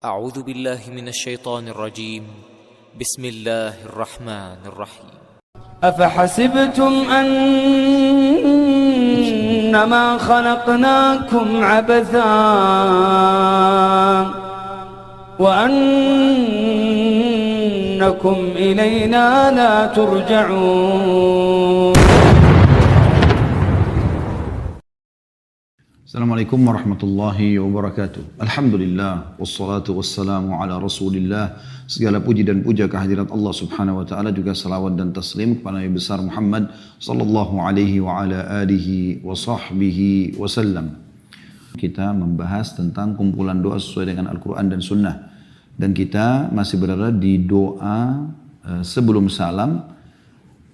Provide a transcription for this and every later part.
أعوذ بالله من الشيطان الرجيم بسم الله الرحمن الرحيم أفحسبتم أنما خلقناكم عبثا وأنكم إلينا لا ترجعون. Assalamualaikum warahmatullahi wabarakatuh. Alhamdulillah wassalatu wassalamu ala Rasulillah. Segala puji dan puja kehadirat Allah Subhanahu wa taala, juga salawat dan taslim kepada Nabi besar Muhammad sallallahu alaihi wa ala alihi wa sahbihi wasallam. Kita membahas tentang kumpulan doa sesuai dengan Al-Qur'an dan Sunnah. Dan kita masih berada di doa sebelum salam.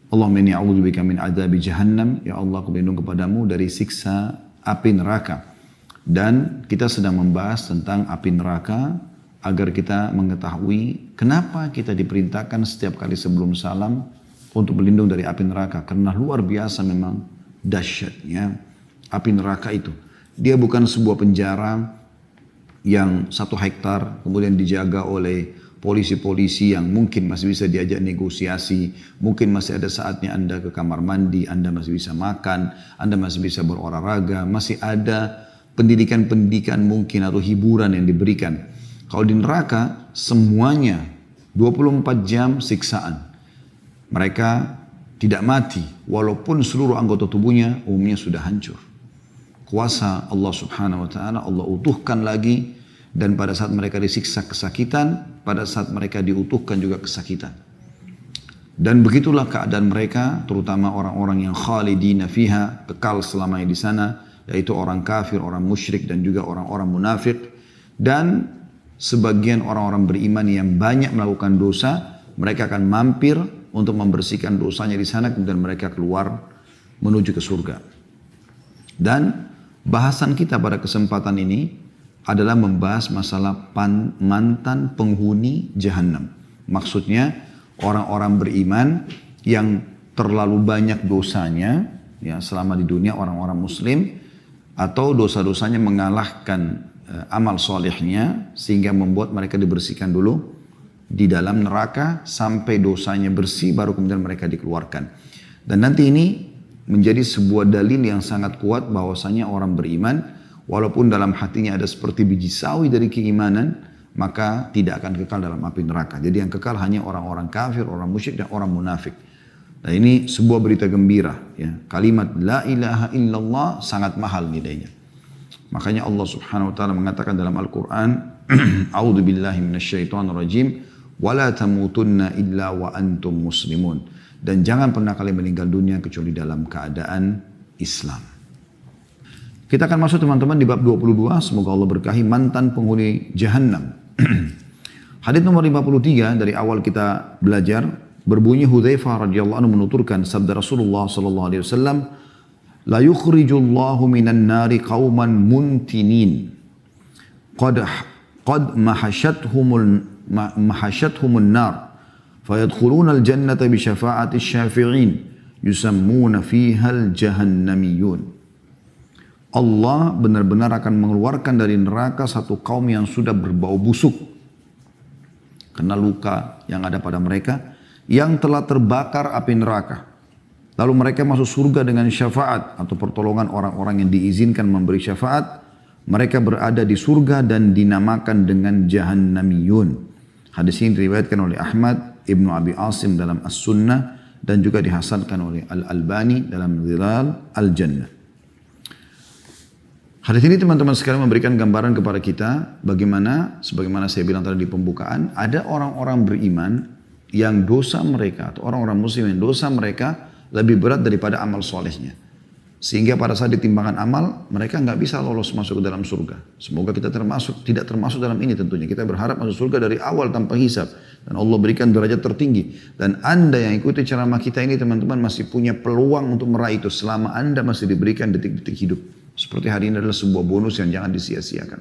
Allahumma inni a'udzubika min adzabi jahannam. Ya Allah, aku berlindung kepadamu dari siksa api neraka. Dan kita sedang membahas tentang api neraka agar kita mengetahui kenapa kita diperintahkan setiap kali sebelum salam untuk berlindung dari api neraka. Karena luar biasa memang dahsyatnya api neraka itu. Dia bukan sebuah penjara yang 1 hektar kemudian dijaga oleh polisi-polisi yang mungkin masih bisa diajak negosiasi, mungkin masih ada saatnya Anda ke kamar mandi, Anda masih bisa makan, Anda masih bisa berolahraga, masih ada pendidikan-pendidikan mungkin atau hiburan yang diberikan. Kalau di neraka semuanya 24 jam siksaan. Mereka tidak mati walaupun seluruh anggota tubuhnya umumnya sudah hancur. Kuasa Allah Subhanahu wa taala Allah utuhkan lagi. Dan pada saat mereka disiksa kesakitan, pada saat mereka diutuhkan juga kesakitan. Dan begitulah keadaan mereka, terutama orang-orang yang khalidina fiha, kekal selamanya di sana, yaitu orang kafir, orang musyrik, dan juga orang-orang munafik. Dan sebagian orang-orang beriman yang banyak melakukan dosa, mereka akan mampir untuk membersihkan dosanya di sana, kemudian mereka keluar menuju ke surga. Dan bahasan kita pada kesempatan ini adalah membahas masalah mantan penghuni jahannam. Maksudnya orang-orang beriman yang terlalu banyak dosanya ya selama di dunia, orang-orang muslim, atau dosa-dosanya mengalahkan amal solehnya sehingga membuat mereka dibersihkan dulu di dalam neraka sampai dosanya bersih baru kemudian mereka dikeluarkan. Dan nanti ini menjadi sebuah dalil yang sangat kuat bahwasanya orang beriman walaupun dalam hatinya ada seperti biji sawi dari keimanan, maka tidak akan kekal dalam api neraka. Jadi yang kekal hanya orang-orang kafir, orang musyrik, dan orang munafik. Nah ini sebuah berita gembira. Ya. Kalimat la ilaha illallah sangat mahal nilainya. Makanya Allah Subhanahu wa taala mengatakan dalam Al-Quran, A'udzu billahi minasyaitonir rajim, wa la tamutunna illa wa antum muslimun. Dan jangan pernah kalian meninggal dunia kecuali dalam keadaan Islam. Kita akan masuk teman-teman di bab 22, semoga Allah berkahi mantan penghuni jahannam. Hadits nomor 53 dari awal kita belajar berbunyi Hudzaifah radhiyallahu anhu menuturkan sabda Rasulullah sallallahu alaihi wasallam, la yukhrijullahu minan nari qauman muntinin qad mahashathumun nar fayadkhuluna al-jannata bi syafa'ati asy-syafi'in yusammuna fiha al-jahannamiyun. Allah benar-benar akan mengeluarkan dari neraka satu kaum yang sudah berbau busuk karena luka yang ada pada mereka yang telah terbakar api neraka. Lalu mereka masuk surga dengan syafaat atau pertolongan orang-orang yang diizinkan memberi syafaat. Mereka berada di surga dan dinamakan dengan jahannamiyun. Hadis ini diriwayatkan oleh Ahmad, Ibnu Abi Asim dalam As-Sunnah dan juga dihasankan oleh Al-Albani dalam Dhilal Al-Jannah. Hadis ini teman-teman sekalian memberikan gambaran kepada kita bagaimana, sebagaimana saya bilang tadi di pembukaan, ada orang-orang beriman yang dosa mereka atau orang-orang muslim yang dosa mereka lebih berat daripada amal solehnya. Sehingga pada saat ditimbangan amal, mereka nggak bisa lolos masuk ke dalam surga. Semoga kita tidak termasuk dalam ini tentunya. Kita berharap masuk surga dari awal tanpa hisab. Dan Allah berikan derajat tertinggi. Dan Anda yang ikuti ceramah kita ini teman-teman masih punya peluang untuk meraih itu selama Anda masih diberikan detik-detik hidup. Seperti hari ini adalah sebuah bonus yang jangan disia-siakan.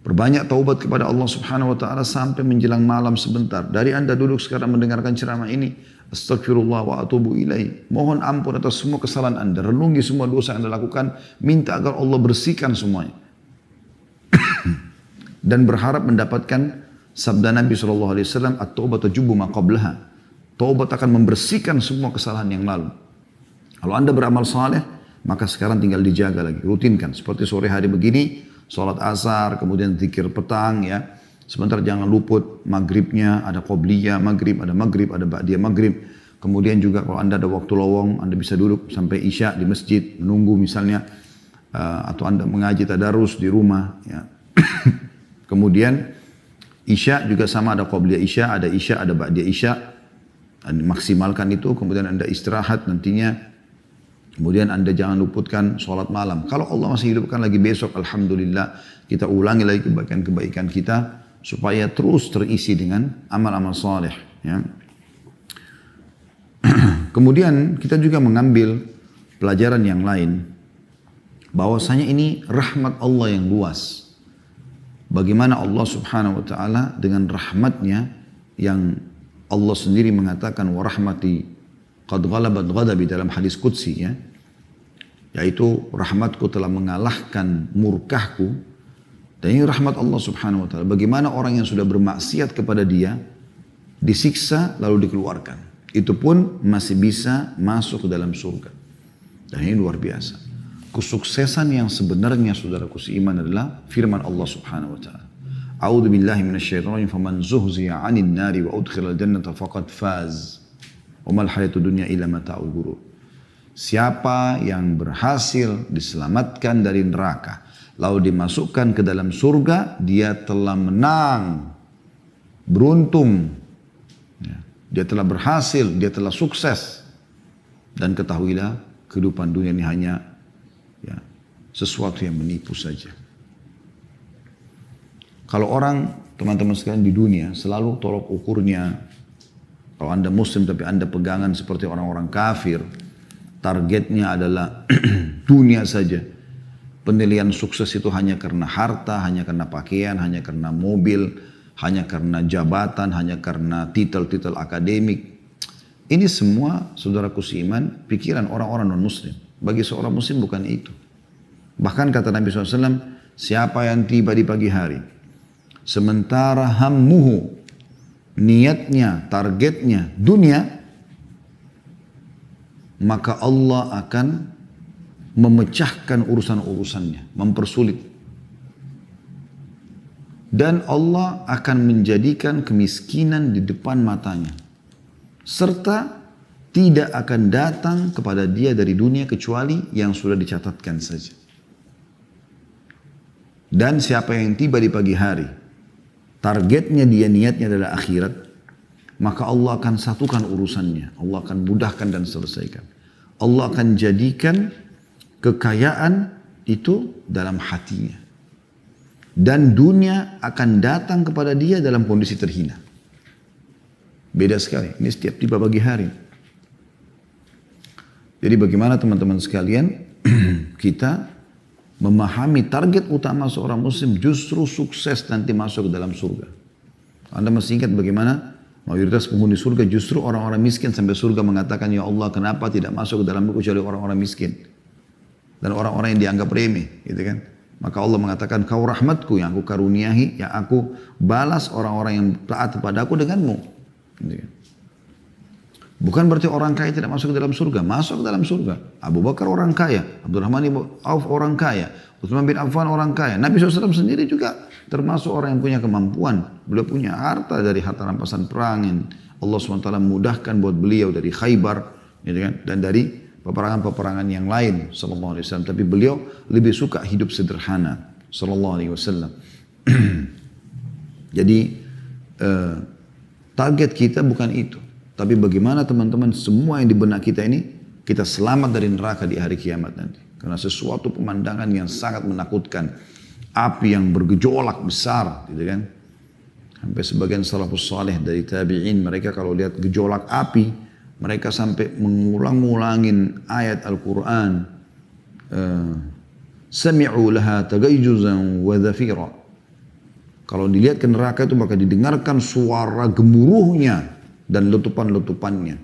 Perbanyak taubat kepada Allah Subhanahu wa taala sampai menjelang malam sebentar. Dari Anda duduk sekarang mendengarkan ceramah ini, astagfirullah wa atubu ilaih. Mohon ampun atas semua kesalahan Anda. Renungi semua dosa yang Anda lakukan, minta agar Allah bersihkan semuanya. dan berharap mendapatkan sabda Nabi SAW, at-taubatu jubbu ma qablaha. Taubat akan membersihkan semua kesalahan yang lalu. Kalau Anda beramal saleh, maka sekarang tinggal dijaga lagi, rutinkan. Seperti sore hari begini, sholat asar, kemudian zikir petang ya. Sebentar jangan luput maghribnya, ada qobliyah maghrib, ada ba'diyah maghrib. Kemudian juga kalau Anda ada waktu lowong, Anda bisa duduk sampai isya di masjid, menunggu misalnya. Atau Anda mengaji tadarus di rumah ya. Kemudian isya juga sama, ada qobliyah isya, ada ba'diyah isya. Maksimalkan itu, kemudian Anda istirahat nantinya. Kemudian Anda jangan luputkan sholat malam. Kalau Allah masih hidupkan lagi besok, alhamdulillah, kita ulangi lagi kebaikan-kebaikan kita supaya terus terisi dengan amal-amal saleh. Ya. Kemudian kita juga mengambil pelajaran yang lain, bahwasanya ini rahmat Allah yang luas. Bagaimana Allah Subhanahu wa taala dengan rahmatnya yang Allah sendiri mengatakan wa rahmati qad ghalabat ghadabi dalam hadis qudsi ya. Yaitu rahmatku telah mengalahkan murkahku. Dan ini rahmat Allah Subhanahu wa taala. Bagaimana orang yang sudah bermaksiat kepada Dia disiksa lalu dikeluarkan. Itu pun masih bisa masuk ke dalam surga. Dan ini luar biasa. Kesuksesan yang sebenarnya saudaraku seiman adalah firman Allah Subhanahu wa taala. A'udzu billahi minasyaitonir rajim, faman zuhziya 'anil nari wa udkhilal jannata faqad faz. Wa mal hayatud dunya illa mata'ul ghurur. Siapa yang berhasil diselamatkan dari neraka lalu dimasukkan ke dalam surga, dia telah menang, beruntung. Dia telah berhasil, dia telah sukses. Dan ketahuilah kehidupan dunia ini hanya ya, sesuatu yang menipu saja. Kalau orang, teman-teman sekalian di dunia, selalu tolok ukurnya, kalau Anda muslim tapi Anda pegangan seperti orang-orang kafir, targetnya adalah dunia saja. Penilaian sukses itu hanya karena harta, hanya karena pakaian, hanya karena mobil, hanya karena jabatan, hanya karena titel-titel akademik. Ini semua, saudaraku seiman, pikiran orang-orang non-muslim. Bagi seorang muslim bukan itu. Bahkan kata Nabi SAW, siapa yang tiba di pagi hari, sementara hammuhu, niatnya, targetnya, dunia, maka Allah akan memecahkan urusan-urusannya, mempersulit. Dan Allah akan menjadikan kemiskinan di depan matanya. Serta tidak akan datang kepada dia dari dunia kecuali yang sudah dicatatkan saja. Dan siapa yang tiba di pagi hari, targetnya dia, niatnya adalah akhirat, maka Allah akan satukan urusannya. Allah akan mudahkan dan selesaikan. Allah akan jadikan kekayaan itu dalam hatinya. Dan dunia akan datang kepada dia dalam kondisi terhina. Beda sekali. Ini setiap tiba pagi hari. Jadi bagaimana teman-teman sekalian kita memahami target utama seorang muslim justru sukses nanti masuk ke dalam surga. Anda masih ingat bagaimana mayoritas penghuni surga justru orang-orang miskin sampai surga mengatakan, ya Allah kenapa tidak masuk ke dalam kecuali orang-orang miskin dan orang-orang yang dianggap remeh, gitu kan? Maka Allah mengatakan, kau rahmatku yang aku karuniahi, yang aku balas orang-orang yang taat kepadaku denganmu. Gitu kan? Bukan berarti orang kaya tidak masuk ke dalam surga. Masuk ke dalam surga. Abu Bakar orang kaya. Abdurrahman bin Auf orang kaya. Utsman bin Affan orang kaya. Nabi SAW sendiri juga termasuk orang yang punya kemampuan. Beliau punya harta dari harta rampasan perang yang Allah SWT mudahkan buat beliau dari Khaybar. Gitu kan? Dan dari peperangan-peperangan yang lain. Sallallahu Alaihi Wasallam. Tapi beliau lebih suka hidup sederhana. Sallallahu Alaihi Wasallam. Jadi target kita bukan itu. Tapi bagaimana teman-teman semua yang di benak kita ini, kita selamat dari neraka di hari kiamat nanti. Karena sesuatu pemandangan yang sangat menakutkan. Api yang bergejolak besar, gitu kan. Sampai sebagian salafus saleh dari tabi'in, mereka kalau lihat gejolak api, mereka sampai mengulang-ulangin ayat Al-Quran. Sami'u laha tagayjuzan wa dhafira. Kalau dilihat ke neraka itu maka didengarkan suara gemuruhnya dan letupan-letupannya.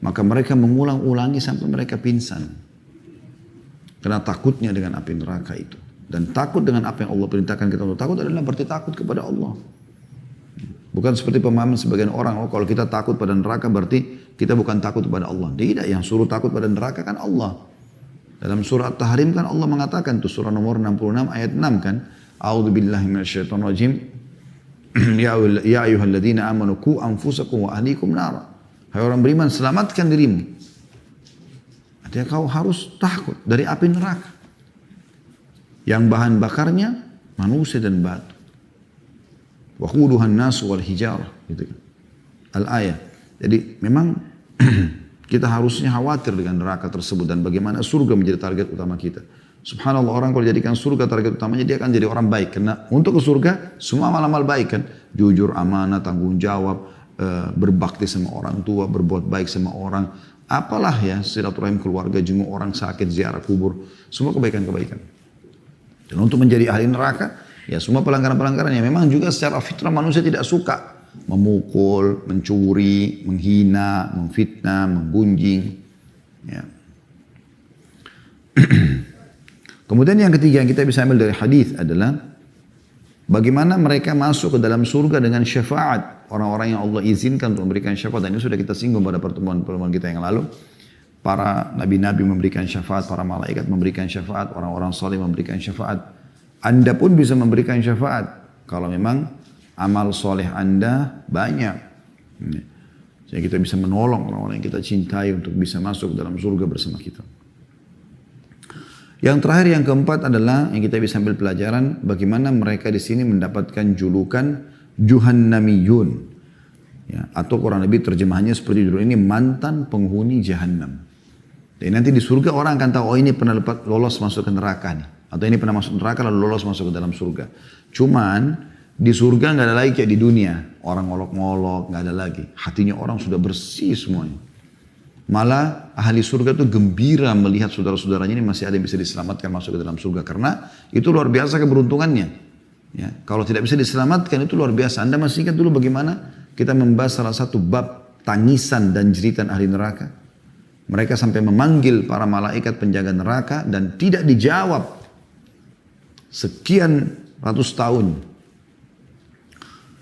Maka mereka mengulang-ulangi sampai mereka pingsan. Karena takutnya dengan api neraka itu. Dan takut dengan apa yang Allah perintahkan kita untuk takut adalah berarti takut kepada Allah. Bukan seperti pemahaman sebagian orang, oh kalau kita takut pada neraka berarti kita bukan takut kepada Allah. Tidak, yang suruh takut pada neraka kan Allah. Dalam surah At-Tahrim kan Allah mengatakan, itu surah nomor 66 ayat 6 kan. A'udzubillahi minasyaitonirrajim. Ya ayyuhalladzina amanu qu anfusakum wa ahlikum nara. Hai orang beriman, selamatkan dirimu. Artinya kau harus takut dari api neraka. Yang bahan bakarnya manusia dan batu. Waquduhan nasu wal hijarah, gitu kan. Al-ayat. Jadi memang kita harusnya khawatir dengan neraka tersebut dan bagaimana surga menjadi target utama kita. Subhanallah, orang kalau jadikan surga target utamanya, dia akan jadi orang baik. Karena untuk ke surga semua amal-amal baik kan. Jujur, amanah, tanggung jawab, berbakti sama orang tua, berbuat baik sama orang. Apalah ya, silaturahim keluarga, jenguk orang sakit, ziarah kubur. Semua kebaikan-kebaikan. Dan untuk menjadi ahli neraka, ya semua pelanggaran-pelanggaran yang memang juga secara fitrah manusia tidak suka. Memukul, mencuri, menghina, memfitnah, menggunjing. Ya. Kemudian yang ketiga yang kita bisa ambil dari hadis adalah bagaimana mereka masuk ke dalam surga dengan syafaat. Orang-orang yang Allah izinkan untuk memberikan syafaat. Dan ini sudah kita singgung pada pertemuan-pertemuan kita yang lalu. Para nabi-nabi memberikan syafaat, para malaikat memberikan syafaat, orang-orang saleh memberikan syafaat. Anda pun bisa memberikan syafaat kalau memang amal soleh Anda banyak. Jadi kita bisa menolong orang-orang yang kita cintai untuk bisa masuk dalam surga bersama kita. Yang terakhir, yang keempat adalah yang kita bisa ambil pelajaran bagaimana mereka di sini mendapatkan julukan Juhannamiyun. Ya, atau kurang lebih terjemahannya seperti judul ini, mantan penghuni Jahannam. Dan nanti di surga orang akan tahu, oh ini pernah lolos masuk ke neraka nih. Atau ini pernah masuk neraka lalu lolos masuk ke dalam surga. Cuman di surga nggak ada lagi kayak di dunia. Orang ngolok-ngolok, nggak ada lagi. Hatinya orang sudah bersih semuanya. Malah ahli surga itu gembira melihat saudara-saudaranya ini masih ada yang bisa diselamatkan masuk ke dalam surga. Karena itu luar biasa keberuntungannya. Ya, kalau tidak bisa diselamatkan itu luar biasa. Anda masih ingat dulu bagaimana kita membahas salah satu bab tangisan dan jeritan ahli neraka. Mereka sampai memanggil para malaikat penjaga neraka dan tidak dijawab. Sekian ratus tahun.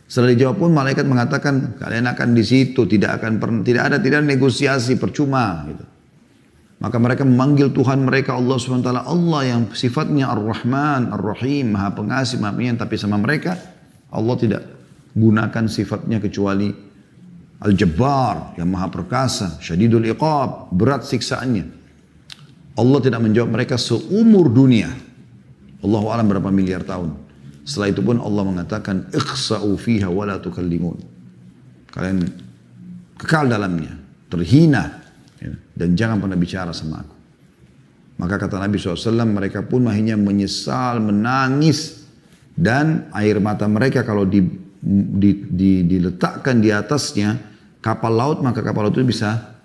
Setelah dijawab pun malaikat mengatakan kalian akan di situ, tidak ada negosiasi, percuma gitu. Maka mereka memanggil Tuhan mereka Allah SWT, Allah yang sifatnya Ar-Rahman, Ar-Rahim, Maha Pengasih, Maha Penyayang, tapi sama mereka Allah tidak gunakan sifatnya kecuali Al-Jabbar yang Maha Perkasa, Syadidul Iqab, berat siksaannya. Allah tidak menjawab mereka seumur dunia. Allahu a'lam berapa miliar tahun. Setelah itu pun Allah mengatakan ikhsa'u fiha wa la tukallimun. Kalian kekal dalamnya, terhina, ya, dan jangan pernah bicara sama aku. Maka kata Nabi SAW, mereka pun akhirnya menyesal, menangis, dan air mata mereka kalau diletakkan di atasnya kapal laut, maka kapal laut itu bisa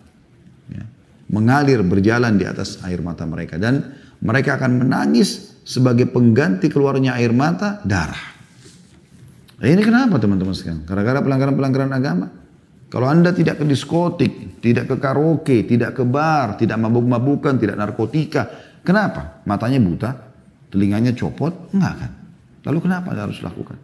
ya, mengalir, berjalan di atas air mata mereka. Dan mereka akan menangis sebagai pengganti keluarnya air mata, darah. Ini kenapa teman-teman sekalian? Gara-gara pelanggaran-pelanggaran agama. Kalau Anda tidak ke diskotik, tidak ke karaoke, tidak ke bar, tidak mabuk-mabukan, tidak narkotika. Kenapa? Matanya buta, telinganya copot? Enggak kan? Lalu kenapa Anda harus lakukan?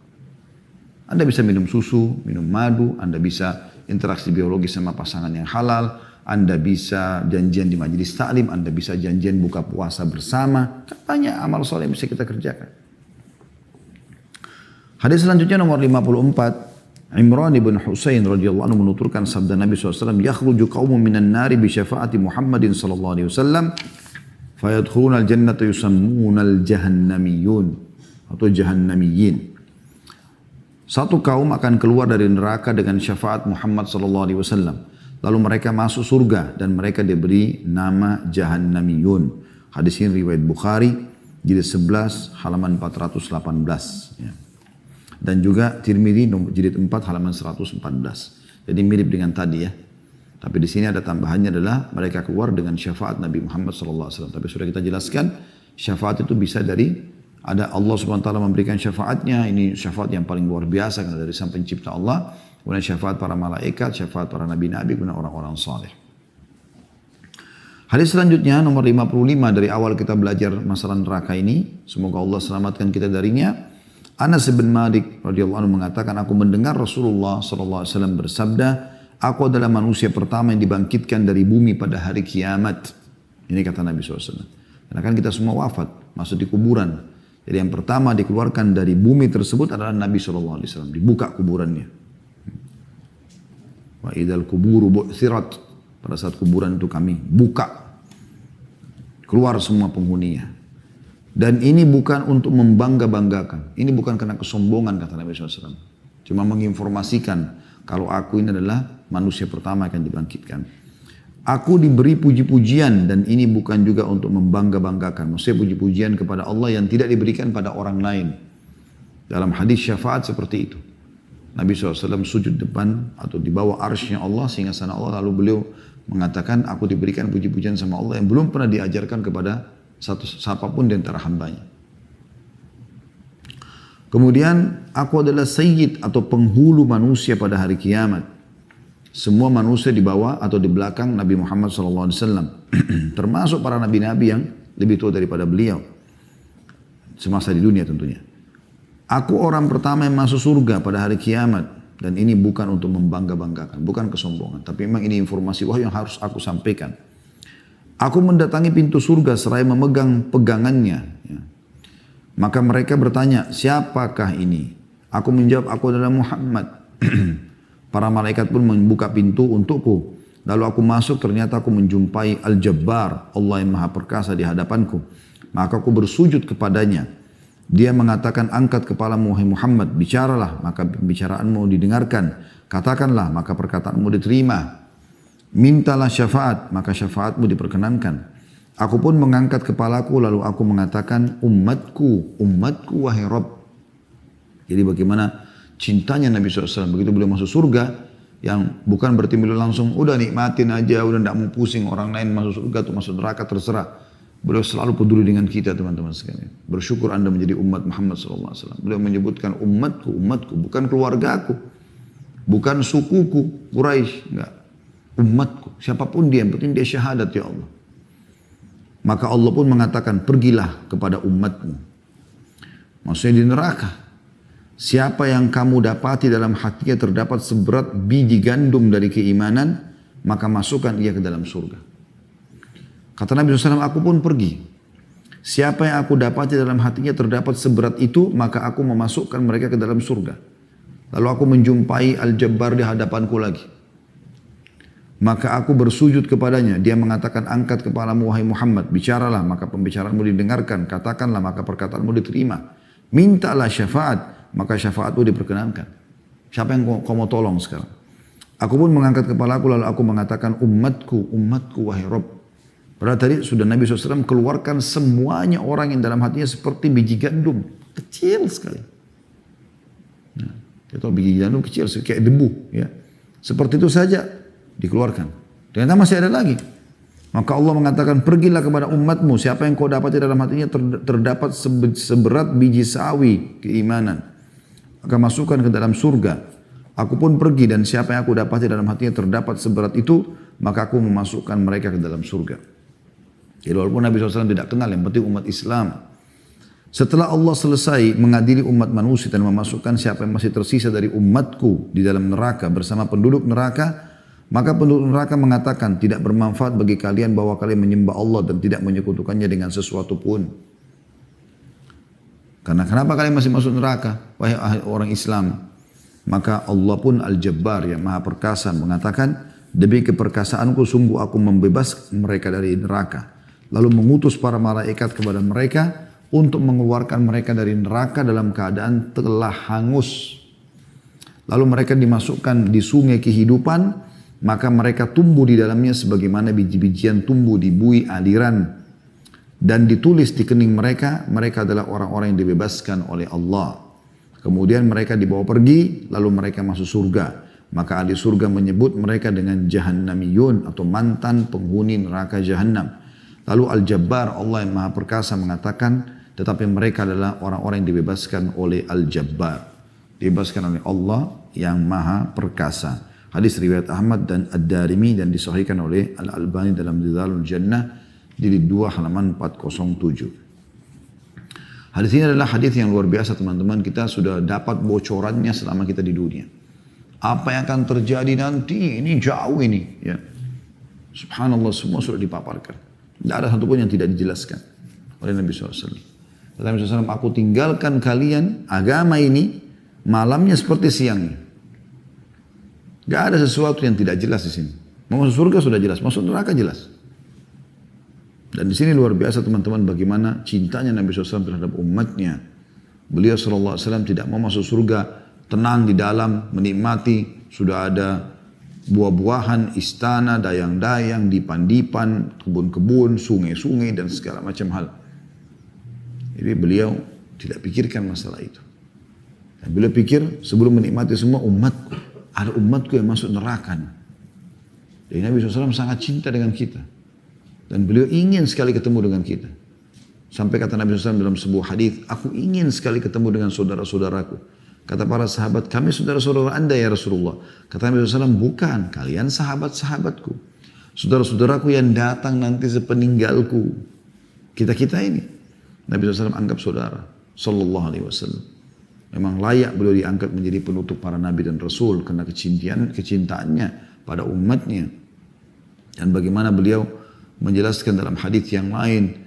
Anda bisa minum susu, minum madu, Anda bisa interaksi biologi sama pasangan yang halal, Anda bisa janjian di majelis taklim, Anda bisa janjian buka puasa bersama. Banyak amal soleh yang bisa kita kerjakan. Hadis selanjutnya nomor 54. Imran ibn Husain radhiyallahu anhu menuturkan sabda Nabi SAW, yakhruju qaumun minan nari bi syafaati Muhammadin sallallahu alaihi wasallam fayadkhuluna al-jannata yusammuna al-jahannamiyun atau jahannamiyin. Satu kaum akan keluar dari neraka dengan syafaat Muhammad sallallahu alaihi wasallam. Lalu mereka masuk surga dan mereka diberi nama Jahannamiyun. Hadis ini riwayat Bukhari jilid 11 halaman 418 ya. Dan juga Tirmidzi jilid 4 halaman 114. Jadi mirip dengan tadi ya. Tapi di sini ada tambahannya adalah mereka keluar dengan syafaat Nabi Muhammad SAW. Tapi sudah kita jelaskan syafaat itu bisa dari ada Allah SWT memberikan syafaatnya. Ini syafaat yang paling luar biasa karena dari sang pencipta Allah. Kemudian syafaat para malaikat, syafaat para nabi-nabi, kemudian orang-orang saleh. Hadis selanjutnya nomor 55 dari awal kita belajar masalah neraka ini. Semoga Allah selamatkan kita darinya. Anas bin Malik radhiyallahu anhu mengatakan, aku mendengar Rasulullah SAW bersabda, aku adalah manusia pertama yang dibangkitkan dari bumi pada hari kiamat. Ini kata Nabi SAW. Karena kan kita semua wafat, masuk di kuburan. Jadi yang pertama dikeluarkan dari bumi tersebut adalah Nabi SAW. Dibuka kuburannya. Wa idal kuburu bu'thirat. Pada saat kuburan itu kami buka. Keluar semua penghuninya. Dan ini bukan untuk membangga-banggakan. Ini bukan karena kesombongan kata Nabi SAW. Cuma menginformasikan kalau aku ini adalah manusia pertama yang akan dibangkitkan. Aku diberi puji-pujian dan ini bukan juga untuk membangga-banggakan. Maksudnya puji-pujian kepada Allah yang tidak diberikan pada orang lain. Dalam hadis syafaat seperti itu. Nabi SAW sujud depan atau di bawah arsy-Nya Allah, singgasana Allah, lalu beliau mengatakan, aku diberikan puji-pujian sama Allah yang belum pernah diajarkan kepada siapapun di antara hambanya. Kemudian, aku adalah sayyid atau penghulu manusia pada hari kiamat. Semua manusia di bawah atau di belakang Nabi Muhammad SAW. Termasuk para nabi-nabi yang lebih tua daripada beliau. Semasa di dunia tentunya. Aku orang pertama yang masuk surga pada hari kiamat. Dan ini bukan untuk membangga-banggakan. Bukan kesombongan. Tapi memang ini informasi wahyu yang harus aku sampaikan. Aku mendatangi pintu surga seraya memegang pegangannya. Ya. Maka mereka bertanya, siapakah ini? Aku menjawab, aku adalah Muhammad. Para malaikat pun membuka pintu untukku. Lalu aku masuk, ternyata aku menjumpai Al-Jabbar, Allah yang Maha Perkasa di hadapanku. Maka aku bersujud kepadanya. Dia mengatakan, angkat kepalamu wahai Muhammad, bicaralah, maka pembicaraanmu didengarkan. Katakanlah, maka perkataanmu diterima. Mintalah syafaat, maka syafaatmu diperkenankan. Aku pun mengangkat kepalaku, lalu aku mengatakan, umatku, umatku wahai Rabb. Jadi bagaimana cintanya Nabi SAW, begitu beliau masuk surga, yang bukan berarti beliau langsung, udah nikmatin aja, udah tidak mau pusing orang lain masuk surga atau masuk neraka, terserah. Beliau selalu peduli dengan kita teman-teman sekalian. Bersyukur Anda menjadi umat Muhammad SAW. Beliau menyebutkan umatku, umatku, bukan keluargaku, bukan sukuku, Quraisy, enggak. Umatku, siapapun dia, yang penting dia syahadat ya Allah. Maka Allah pun mengatakan, pergilah kepada umatmu. Maksudnya di neraka. Siapa yang kamu dapati dalam hatinya terdapat seberat biji gandum dari keimanan, maka masukkan ia ke dalam surga. Kata Nabi SAW, aku pun pergi. Siapa yang aku dapati dalam hatinya terdapat seberat itu, maka aku memasukkan mereka ke dalam surga. Lalu aku menjumpai Al-Jabbar di hadapanku lagi. Maka aku bersujud kepadanya. Dia mengatakan, angkat kepalamu wahai Muhammad, bicaralah, maka pembicaraanmu didengarkan. Katakanlah, maka perkataanmu diterima. Mintalah syafaat, maka syafaatmu diperkenankan. Siapa yang kau mau tolong sekarang? Aku pun mengangkat kepalaku, lalu aku mengatakan, umatku, umatku wahai Rabb. Padahal tadi sudah Nabi SAW keluarkan semuanya orang yang dalam hatinya seperti biji gandum. Kecil sekali. Nah, kita tahu biji gandum kecil, kayak debu. Ya. Seperti itu saja dikeluarkan. Ternyata masih ada lagi. Maka Allah mengatakan, pergilah kepada umatmu. Siapa yang kau dapati dalam hatinya terdapat seberat biji sawi keimanan. Maka masukkan ke dalam surga. Aku pun pergi dan siapa yang aku dapati dalam hatinya terdapat seberat itu, maka aku memasukkan mereka ke dalam surga. Jadi walaupun Nabi SAW tidak kenal, yang penting umat Islam. Setelah Allah selesai mengadili umat manusia dan memasukkan siapa yang masih tersisa dari umatku di dalam neraka bersama penduduk neraka, maka penduduk neraka mengatakan, tidak bermanfaat bagi kalian bahwa kalian menyembah Allah dan tidak menyekutukannya dengan sesuatu pun. Karena kenapa kalian masih masuk neraka, wahai orang Islam? Maka Allah pun Al-Jabbar yang Maha Perkasa mengatakan, demi keperkasaanku sungguh aku membebaskan mereka dari neraka. Lalu mengutus para malaikat kepada mereka untuk mengeluarkan mereka dari neraka dalam keadaan telah hangus. Lalu mereka dimasukkan di sungai kehidupan, maka mereka tumbuh di dalamnya sebagaimana biji-bijian tumbuh di bui aliran. Dan ditulis di kening mereka, mereka adalah orang-orang yang dibebaskan oleh Allah. Kemudian mereka dibawa pergi, lalu mereka masuk surga. Maka ahli surga menyebut mereka dengan jahannamiyun atau mantan penghuni neraka jahannam. Lalu Al-Jabbar, Allah yang Maha Perkasa mengatakan, tetapi mereka adalah orang-orang yang dibebaskan oleh Al-Jabbar. Dibebaskan oleh Allah yang Maha Perkasa. Hadis riwayat Ahmad dan Ad-Darimi dan disahihkan oleh Al-Albani dalam Dzalul Jannah jilid 2 halaman 407. Hadis ini adalah hadis yang luar biasa teman-teman. Kita sudah dapat bocorannya selama kita di dunia. Apa yang akan terjadi nanti ini jauh ini. Ya. Subhanallah semua sudah dipaparkan. Tidak ada satupun yang tidak dijelaskan oleh Nabi SAW. Kata Nabi SAW, aku tinggalkan kalian agama ini malamnya seperti siangnya. Gak ada sesuatu yang tidak jelas di sini. Mau masuk surga sudah jelas, masuk neraka jelas. Dan di sini luar biasa teman-teman bagaimana cintanya Nabi SAW terhadap umatnya. Beliau SAW tidak mau masuk surga, tenang di dalam, menikmati, sudah ada buah-buahan, istana, dayang-dayang, dipan-dipan, kebun-kebun, sungai-sungai dan segala macam hal. Jadi beliau tidak pikirkan masalah itu. Dan beliau pikir sebelum menikmati semua umatku. Ada umatku yang masuk neraka. Jadi Nabi SAW sangat cinta dengan kita. Dan beliau ingin sekali ketemu dengan kita. Sampai kata Nabi SAW dalam sebuah hadis, aku ingin sekali ketemu dengan saudara-saudaraku. Kata para sahabat, kami saudara-saudara anda ya Rasulullah. Kata Nabi SAW, bukan, kalian sahabat-sahabatku. Saudara-saudaraku yang datang nanti sepeninggalku. Kita-kita ini. Nabi SAW anggap saudara. Sallallahu alaihi wasallam. Memang layak beliau diangkat menjadi penutup para nabi dan rasul karena kecintaannya pada umatnya. Dan bagaimana beliau menjelaskan dalam hadis yang lain,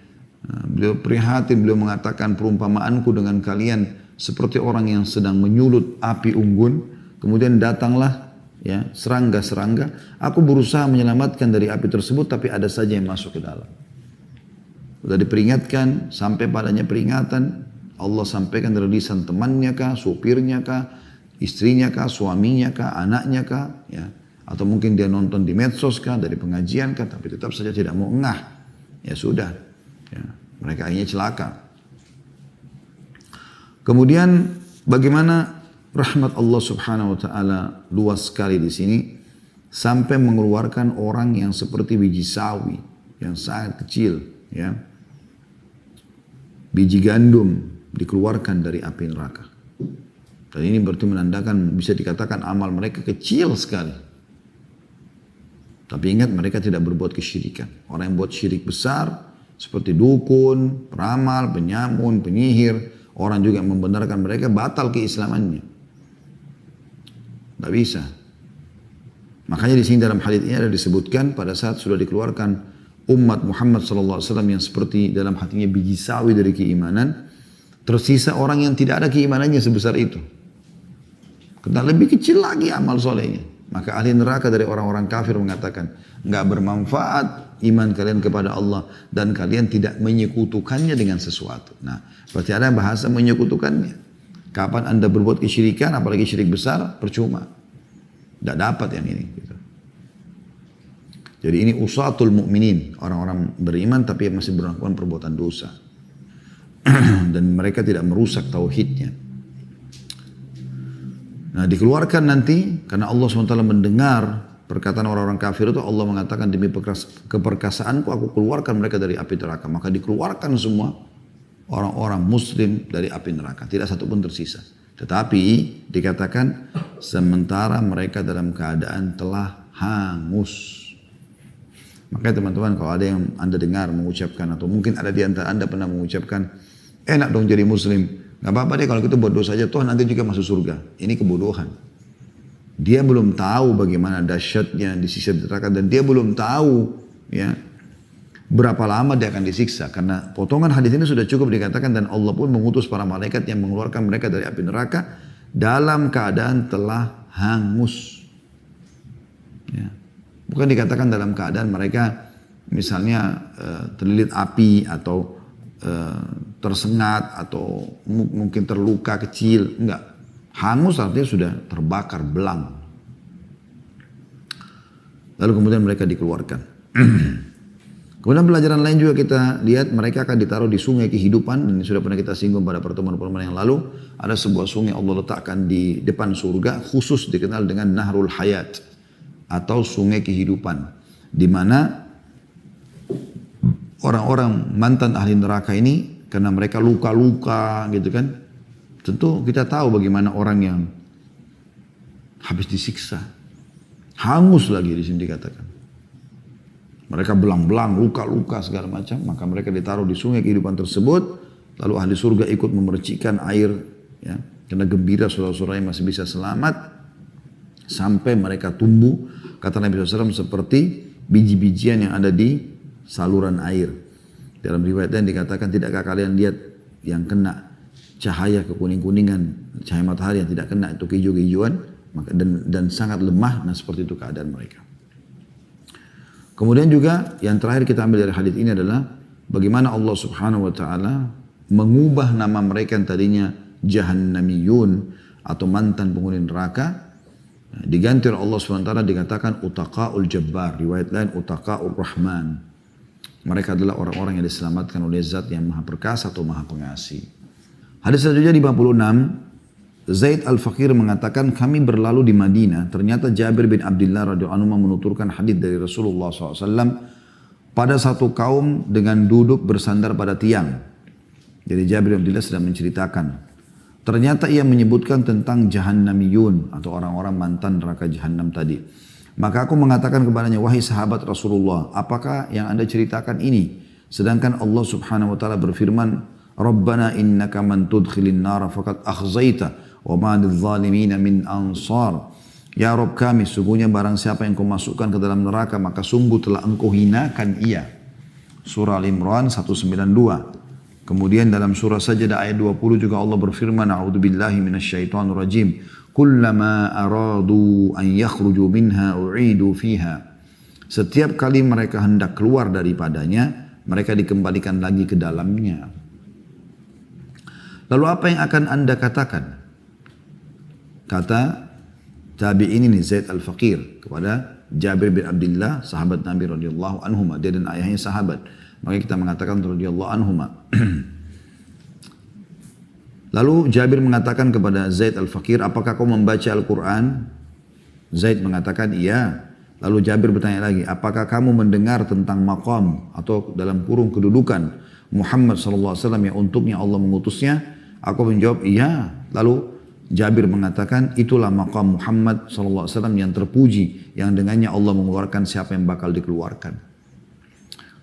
beliau prihatin, beliau mengatakan perumpamaanku dengan kalian seperti orang yang sedang menyulut api unggun, kemudian datanglah ya serangga-serangga, aku berusaha menyelamatkan dari api tersebut tapi ada saja yang masuk ke dalam. Sudah diperingatkan, sampai padanya peringatan, Allah sampaikan dari lisan temannya kah, supirnya kah, istrinya kah, suaminya kah, anaknya kah, ya. Atau mungkin dia nonton di medsos kah, dari pengajian kah, tapi tetap saja tidak mau ngah. Ya sudah, ya. Mereka akhirnya celaka. Kemudian bagaimana rahmat Allah Subhanahu wa taala luas sekali di sini sampai mengeluarkan orang yang seperti biji sawi yang sangat kecil, ya. Biji gandum dikeluarkan dari api neraka. Dan ini berarti menandakan bisa dikatakan amal mereka kecil sekali. Tapi ingat mereka tidak berbuat kesyirikan. Orang yang buat syirik besar seperti dukun, peramal, penyamun, penyihir, orang juga yang membenarkan mereka batal keislamannya. Tidak bisa. Makanya di sini dalam hadits ini ada disebutkan pada saat sudah dikeluarkan umat Muhammad SAW yang seperti dalam hatinya biji sawi dari keimanan, tersisa orang yang tidak ada keimanannya sebesar itu. Karena lebih kecil lagi amal solehnya. Maka ahli neraka dari orang-orang kafir mengatakan, enggak bermanfaat iman kalian kepada Allah dan kalian tidak menyekutukannya dengan sesuatu. Nah, berarti ada bahasa menyekutukannya. Kapan anda berbuat kesyirikan, apalagi syirik besar, percuma. Tidak dapat yang ini. Gitu. Jadi ini usatul mu'minin, orang-orang beriman tapi masih melakukan perbuatan dosa. Dan mereka tidak merusak tauhidnya. Nah dikeluarkan nanti karena Allah SWT mendengar perkataan orang-orang kafir itu, Allah mengatakan demi keperkasaanku aku keluarkan mereka dari api neraka. Maka dikeluarkan semua orang-orang muslim dari api neraka, tidak satu pun tersisa. Tetapi dikatakan sementara mereka dalam keadaan telah hangus. Makanya teman-teman kalau ada yang anda dengar mengucapkan atau mungkin ada di antara anda pernah mengucapkan, enak dong jadi muslim, gak apa-apa deh kalau kita buat dosa aja, Tuhan nanti juga masuk surga. Ini kebodohan. Dia belum tahu bagaimana dahsyatnya disiksa di neraka dan dia belum tahu ya berapa lama dia akan disiksa. Karena potongan hadis ini sudah cukup dikatakan dan Allah pun mengutus para malaikat yang mengeluarkan mereka dari api neraka dalam keadaan telah hangus. Ya. Bukan dikatakan dalam keadaan mereka misalnya terlilit api atau tersengat atau mungkin terluka kecil, enggak. Hangus artinya sudah terbakar belang. Lalu kemudian mereka dikeluarkan. Kemudian pelajaran lain juga kita lihat mereka akan ditaruh di sungai kehidupan. Dan ini sudah pernah kita singgung pada pertemuan-pertemuan yang lalu. Ada sebuah sungai Allah letakkan di depan surga khusus dikenal dengan Nahrul Hayat atau sungai kehidupan, di mana orang-orang mantan ahli neraka ini karena mereka luka-luka gitu kan, tentu kita tahu bagaimana orang yang habis disiksa Hangus lagi di sini dikatakan. Mereka belang-belang, luka-luka segala macam. Maka mereka ditaruh di sungai kehidupan tersebut. Lalu ahli surga ikut memercikan air. Ya, karena gembira saudara-saudaranya masih bisa selamat. Sampai mereka tumbuh. Kata Nabi SAW seperti biji-bijian yang ada di saluran air. Dalam riwayat lain dikatakan, tidakkah kalian lihat yang kena cahaya kekuning-kuningan, cahaya matahari yang tidak kena itu kehijau-hijauan, dan sangat lemah. Nah seperti itu keadaan mereka. Kemudian juga yang terakhir kita ambil dari hadis ini adalah bagaimana Allah Subhanahu wa taala mengubah nama mereka yang tadinya jahannamiyun atau mantan penghuni neraka, diganti oleh Allah Subhanahu wa taala dikatakan utaqaul jabbar, riwayat lain utaqaur rahman. Mereka adalah orang-orang yang diselamatkan oleh zat yang maha perkasa atau maha pengasih. Hadis selanjutnya di 56, Zaid al-Faqir mengatakan kami berlalu di Madinah. Ternyata Jabir bin Abdullah radhiyallahu anhu menuturkan hadis dari Rasulullah SAW pada satu kaum dengan duduk bersandar pada tiang. Jadi Jabir bin Abdullah sedang menceritakan. Ternyata ia menyebutkan tentang jahannamiyun atau orang-orang mantan neraka jahannam tadi. Maka aku mengatakan kepadanya, wahai sahabat Rasulullah, apakah yang anda ceritakan ini? Sedangkan Allah Subhanahu wa taala berfirman, Rabbana innaka man tudkhilin nara faqad akhzaita wa ma lidh-dhalimin min ansar. Ya Rabb kami, sungguhnya barang siapa yang kau masukkan ke dalam neraka maka sungguh telah engkau hinakan ia. Surah Al-Imran 192. Kemudian dalam surah Sajdah ayat 20 juga Allah berfirman, a'udzubillahi minasyaitonir rajim. Kullama aradu an yakhruju minha u'idu fiha. Setiap kali mereka hendak keluar daripadanya, mereka dikembalikan lagi ke dalamnya. Lalu apa yang akan anda katakan? Kata tabi'in ini Zaid al-Faqir kepada Jabir bin Abdullah, sahabat Nabi radhiyallahu anhuma, dia dan ayahnya sahabat. Maka kita mengatakan radhiyallahu anhuma. Lalu Jabir mengatakan kepada Zaid al-Faqir, apakah kau membaca Al-Quran? Zaid mengatakan iya. Lalu Jabir bertanya lagi, apakah kamu mendengar tentang maqam atau dalam kurung kedudukan Muhammad SAW yang untuknya Allah mengutusnya? Aku menjawab iya. Lalu Jabir mengatakan, itulah maqam Muhammad SAW yang terpuji, yang dengannya Allah mengeluarkan siapa yang bakal dikeluarkan.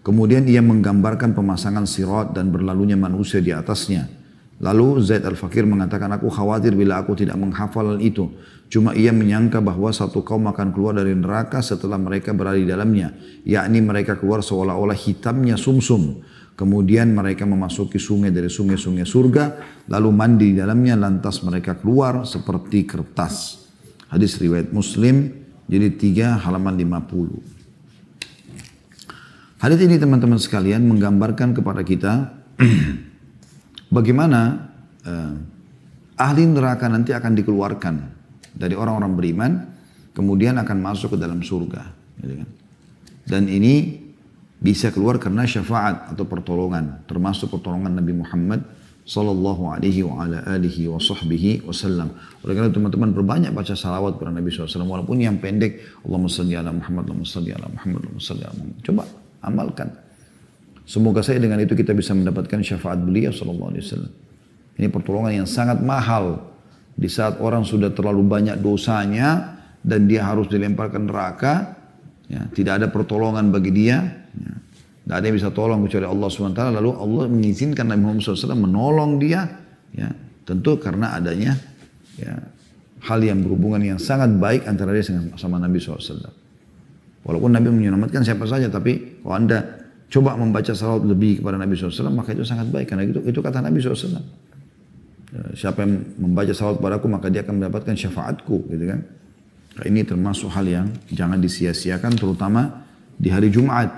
Kemudian ia menggambarkan pemasangan sirat dan berlalunya manusia di atasnya. Lalu Zaid al-Faqir mengatakan, aku khawatir bila aku tidak menghafal itu. Cuma ia menyangka bahwa satu kaum akan keluar dari neraka setelah mereka berada di dalamnya. Yakni mereka keluar seolah-olah hitamnya sumsum. Kemudian mereka memasuki sungai dari sungai-sungai surga. Lalu mandi di dalamnya, lantas mereka keluar seperti kertas. Hadis riwayat Muslim, jadi 3 halaman 50. Hadis ini teman-teman sekalian menggambarkan kepada kita bagaimana ahli neraka nanti akan dikeluarkan dari orang-orang beriman, kemudian akan masuk ke dalam surga. Dan ini bisa keluar karena syafaat atau pertolongan, termasuk pertolongan Nabi Muhammad sallallahu alaihi wa ala alihi wa sahbihi wasallam. Oleh karena teman-teman berbanyak baca salawat kepada Nabi SAW, walaupun yang pendek, Allahumma salli ala Muhammad, Allahumma salli ala Muhammad, Allahumma salli ala Muhammad. Coba amalkan. Semoga saya dengan itu kita bisa mendapatkan syafaat beliau sallallahu alaihi wasallam. Ini pertolongan yang sangat mahal di saat orang sudah terlalu banyak dosanya dan dia harus dilemparkan neraka. Ya, tidak ada pertolongan bagi dia. Ya, tidak ada yang bisa tolong kecuali Allah SWT. Lalu Allah mengizinkan Nabi Muhammad SAW menolong dia. Ya, tentu karena adanya ya, hal yang berhubungan yang sangat baik antara dia sama Nabi SAW. Walaupun Nabi menyelamatkan siapa saja, tapi kalau anda coba membaca salawat lebih kepada Nabi SAW, maka itu sangat baik. Karena itu kata Nabi SAW. Siapa yang membaca salawat padaku, maka dia akan mendapatkan syafaatku. Gitu kan? Nah, ini termasuk hal yang jangan disia-siakan, terutama di hari Jumat.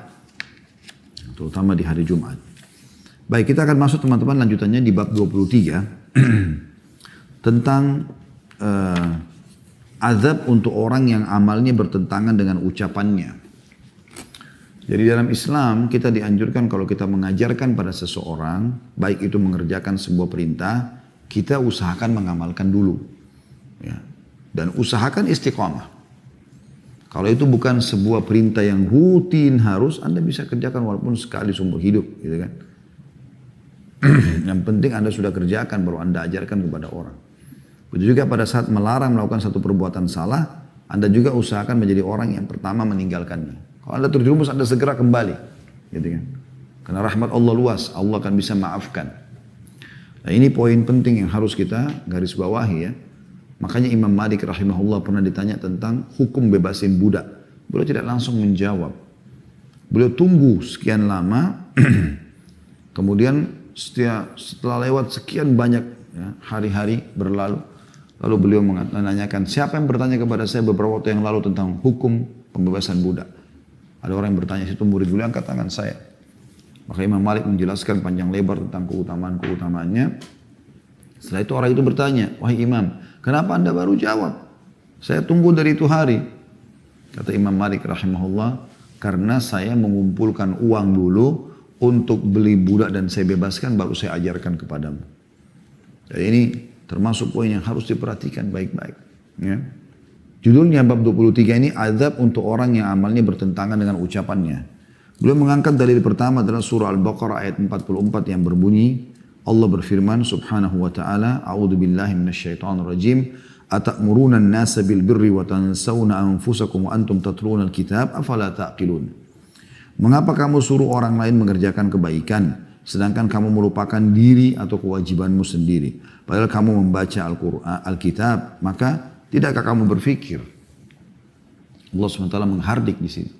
Terutama di hari Jumat. Baik, kita akan masuk teman-teman lanjutannya di bab 23. Tentang azab untuk orang yang amalnya bertentangan dengan ucapannya. Jadi dalam Islam kita dianjurkan kalau kita mengajarkan pada seseorang, baik itu mengerjakan sebuah perintah, kita usahakan mengamalkan dulu. Ya. Dan usahakan istiqamah. Kalau itu bukan sebuah perintah yang rutin harus, Anda bisa kerjakan walaupun sekali seumur hidup. Gitu kan. Yang penting Anda sudah kerjakan, baru Anda ajarkan kepada orang. Begitu juga pada saat melarang melakukan satu perbuatan salah, Anda juga usahakan menjadi orang yang pertama meninggalkannya. Kalau Anda terjerumus, Anda segera kembali. Gitu kan. Karena rahmat Allah luas, Allah akan bisa maafkan. Nah ini poin penting yang harus kita garis bawahi ya. Makanya Imam Malik rahimahullah pernah ditanya tentang hukum bebasin budak. Beliau tidak langsung menjawab. Beliau tunggu sekian lama, kemudian setelah lewat sekian banyak ya, hari-hari berlalu, lalu beliau menanyakan, siapa yang bertanya kepada saya beberapa waktu yang lalu tentang hukum pembebasan budak? Ada orang yang bertanya, situ murid beliau angkat tangan saya. Maka Imam Malik menjelaskan panjang lebar tentang keutamaan-keutamaannya. Setelah itu orang itu bertanya, wahai Imam, kenapa Anda baru jawab? Saya tunggu dari itu hari. Kata Imam Malik rahimahullah, karena saya mengumpulkan uang dulu untuk beli budak dan saya bebaskan, baru saya ajarkan kepadamu. Jadi ini termasuk poin yang harus diperhatikan baik-baik. Ya. Judulnya bab 23 ini, azab untuk orang yang amalnya bertentangan dengan ucapannya. Beliau mengangkat dalil pertama adalah surah Al-Baqarah ayat 44 yang berbunyi, Allah berfirman subhanahu wa ta'ala, A'udhu billahi minasyaitonir rajim, Ata'muruna an-nasa bil birri wa tansawna anfusakum wa antum tatluna al-kitab, afala ta'qilun. Mengapa kamu suruh orang lain mengerjakan kebaikan, sedangkan kamu melupakan diri atau kewajibanmu sendiri. Padahal kamu membaca Al-Quran, Alkitab, maka tidakkah kamu berfikir? Allah SWT menghardik di sini.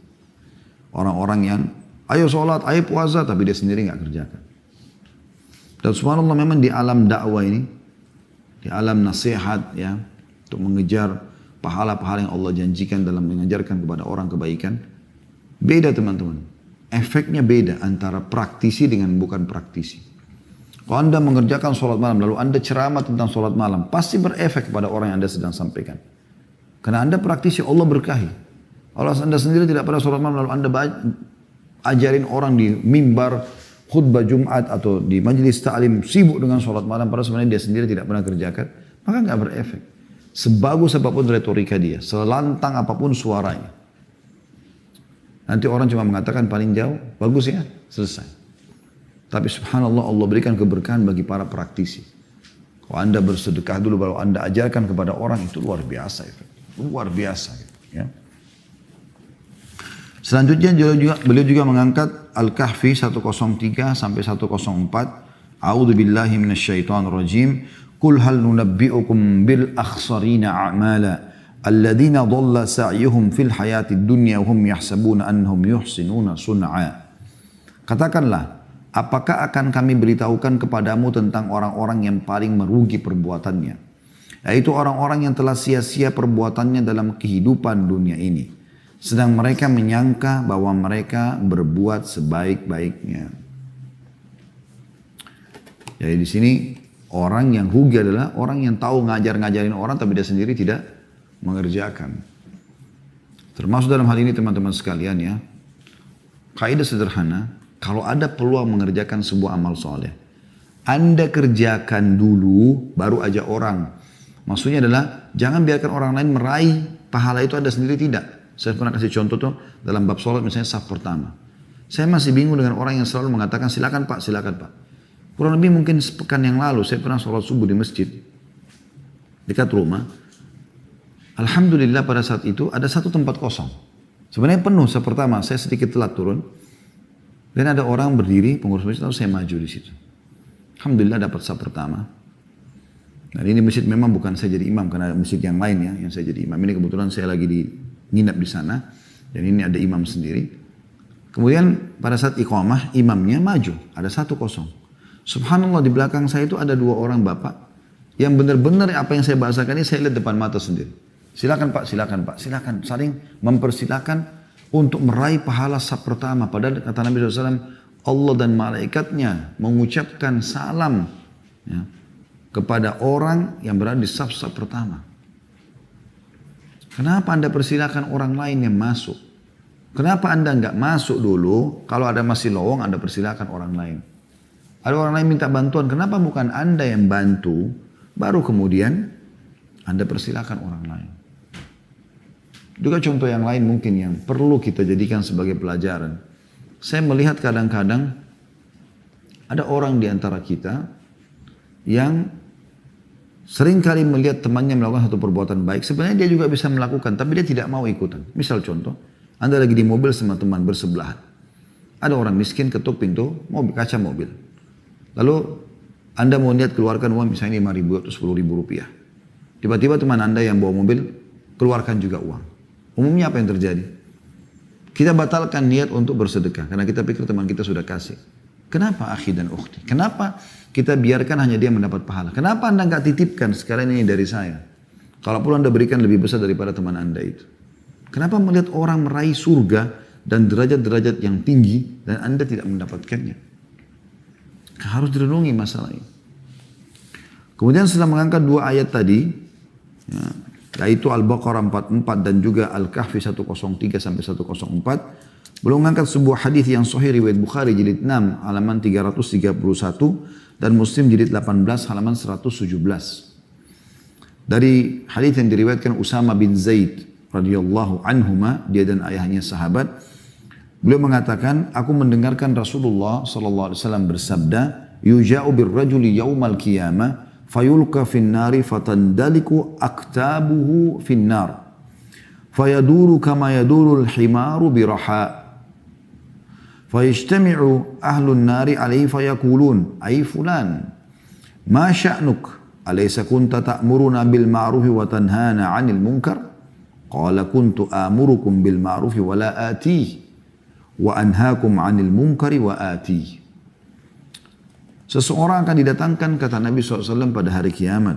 Orang-orang yang, ayo sholat, ayo puasa, tapi dia sendiri nggak kerjakan. Dan subhanallah memang di alam dakwah ini, di alam nasihat ya, untuk mengejar pahala-pahala yang Allah janjikan dalam mengajarkan kepada orang kebaikan, beda teman-teman. Efeknya beda antara praktisi dengan bukan praktisi. Kalau Anda mengerjakan sholat malam, lalu Anda ceramah tentang sholat malam, pasti berefek kepada orang yang Anda sedang sampaikan. Karena Anda praktisi, Allah berkahi. Kalau Anda sendiri tidak pernah sholat malam, lalu Anda ajarin orang di mimbar, khutbah Jumat atau di majelis ta'lim sibuk dengan sholat malam, padahal sebenarnya dia sendiri tidak pernah kerjakan, maka nggak berefek. Sebagus apapun retorika dia, selantang apapun suaranya. Nanti orang cuma mengatakan paling jauh, bagus ya, selesai. Tapi subhanallah Allah berikan keberkahan bagi para praktisi. Kalau Anda bersedekah dulu, baru Anda ajarkan kepada orang, itu luar biasa. Luar biasa. Ya. Selanjutnya beliau juga mengangkat Al-Kahfi 103 sampai 104. A'udzu billahi minasyaitonir rajim. Qul hal nunabbi'ukum bil akhsarina a'mala alladziina dhalla sa'yuhum fil hayatid dunya wa hum yahsabuna annahum yuhsinuna sun'a. Katakanlah, apakah akan kami beritahukan kepadamu tentang orang-orang yang paling merugi perbuatannya, yaitu orang-orang yang telah sia-sia perbuatannya dalam kehidupan dunia ini, sedang mereka menyangka bahwa mereka berbuat sebaik-baiknya. Jadi di sini orang yang rugi adalah orang yang tahu ngajarin orang tapi dia sendiri tidak mengerjakan. Termasuk dalam hal ini teman-teman sekalian ya, kaidah sederhana, kalau ada peluang mengerjakan sebuah amal soleh, Anda kerjakan dulu baru aja orang. Maksudnya adalah jangan biarkan orang lain meraih pahala itu Anda sendiri tidak. Saya pernah kasih contoh tuh dalam bab sholat misalnya saf pertama. Saya masih bingung dengan orang yang selalu mengatakan silakan pak, silakan pak. Kurang lebih mungkin sepekan yang lalu saya pernah sholat subuh di masjid dekat rumah. Alhamdulillah pada saat itu ada satu tempat kosong. Sebenarnya penuh saf pertama, saya sedikit telat turun. Dan ada orang berdiri, pengurus masjid, lalu saya maju di situ. Alhamdulillah dapat saf pertama. Nah ini masjid memang bukan saya jadi imam, karena ada masjid yang lain ya, yang saya jadi imam. Ini kebetulan saya lagi nginap di sana, dan ini ada imam sendiri. Kemudian pada saat iqamah, imamnya maju, ada 1-0. Subhanallah di belakang saya itu ada 2 orang bapak, yang benar-benar apa yang saya bahasakan ini saya lihat depan mata sendiri. Silakan pak, silakan pak, silakan. Saling mempersilakan untuk meraih pahala saf pertama. Padahal kata Nabi SAW, Allah dan malaikatnya mengucapkan salam ya, kepada orang yang berada di saf-saf pertama. Kenapa Anda persilakan orang lain yang masuk? Kenapa Anda nggak masuk dulu? Kalau ada masih lowong, Anda persilakan orang lain. Ada orang lain minta bantuan, kenapa bukan Anda yang bantu? Baru kemudian Anda persilakan orang lain. Juga contoh yang lain mungkin yang perlu kita jadikan sebagai pelajaran. Saya melihat kadang-kadang ada orang di antara kita yang Sering kali melihat temannya melakukan satu perbuatan baik, sebenarnya dia juga bisa melakukan, tapi dia tidak mau ikutan. Misal contoh, Anda lagi di mobil sama teman bersebelahan. Ada orang miskin ketuk pintu mobil, kaca mobil. Lalu Anda mau niat keluarkan uang misalnya 5.000 atau 10.000 rupiah. Tiba-tiba teman Anda yang bawa mobil keluarkan juga uang. Umumnya apa yang terjadi? Kita batalkan niat untuk bersedekah karena kita pikir teman kita sudah kasih. Kenapa akhi dan ukhti? Kenapa kita biarkan hanya dia mendapat pahala? Kenapa Anda nggak titipkan sekalian ini dari saya? Kalaupun Anda berikan lebih besar daripada teman Anda itu. Kenapa melihat orang meraih surga dan derajat-derajat yang tinggi dan Anda tidak mendapatkannya? Harus direnungi masalah ini. Kemudian setelah mengangkat dua ayat tadi, ya, yaitu Al-Baqarah 44 dan juga Al-Kahfi 103 sampai 104, belum mengangkat sebuah hadis yang sahih riwayat Bukhari jilid 6 halaman 331 dan Muslim jilid 18 halaman 117. Dari hadis yang diriwayatkan Usama bin Zaid radhiyallahu anhuma, dia dan ayahnya sahabat, beliau mengatakan, aku mendengarkan Rasulullah sallallahu alaihi wasallam bersabda, yuja'u birrajuli yaumal qiyamah fayulqa finnari fatandaliku aktabuhu finnar fayaduru kama yadurul himaru biraha fayajtami'u ahlun nari alaihi fayakulun ay fulan ma sya'nuk alaysa kunta ta'muruna bil ma'rufi wa tanhana 'anil munkar qala kuntu amurukum bil ma'rufi wa la atih wa anhaakum 'anil munkari wa atih. Seseorang akan didatangkan kata Nabi SAW pada hari kiamat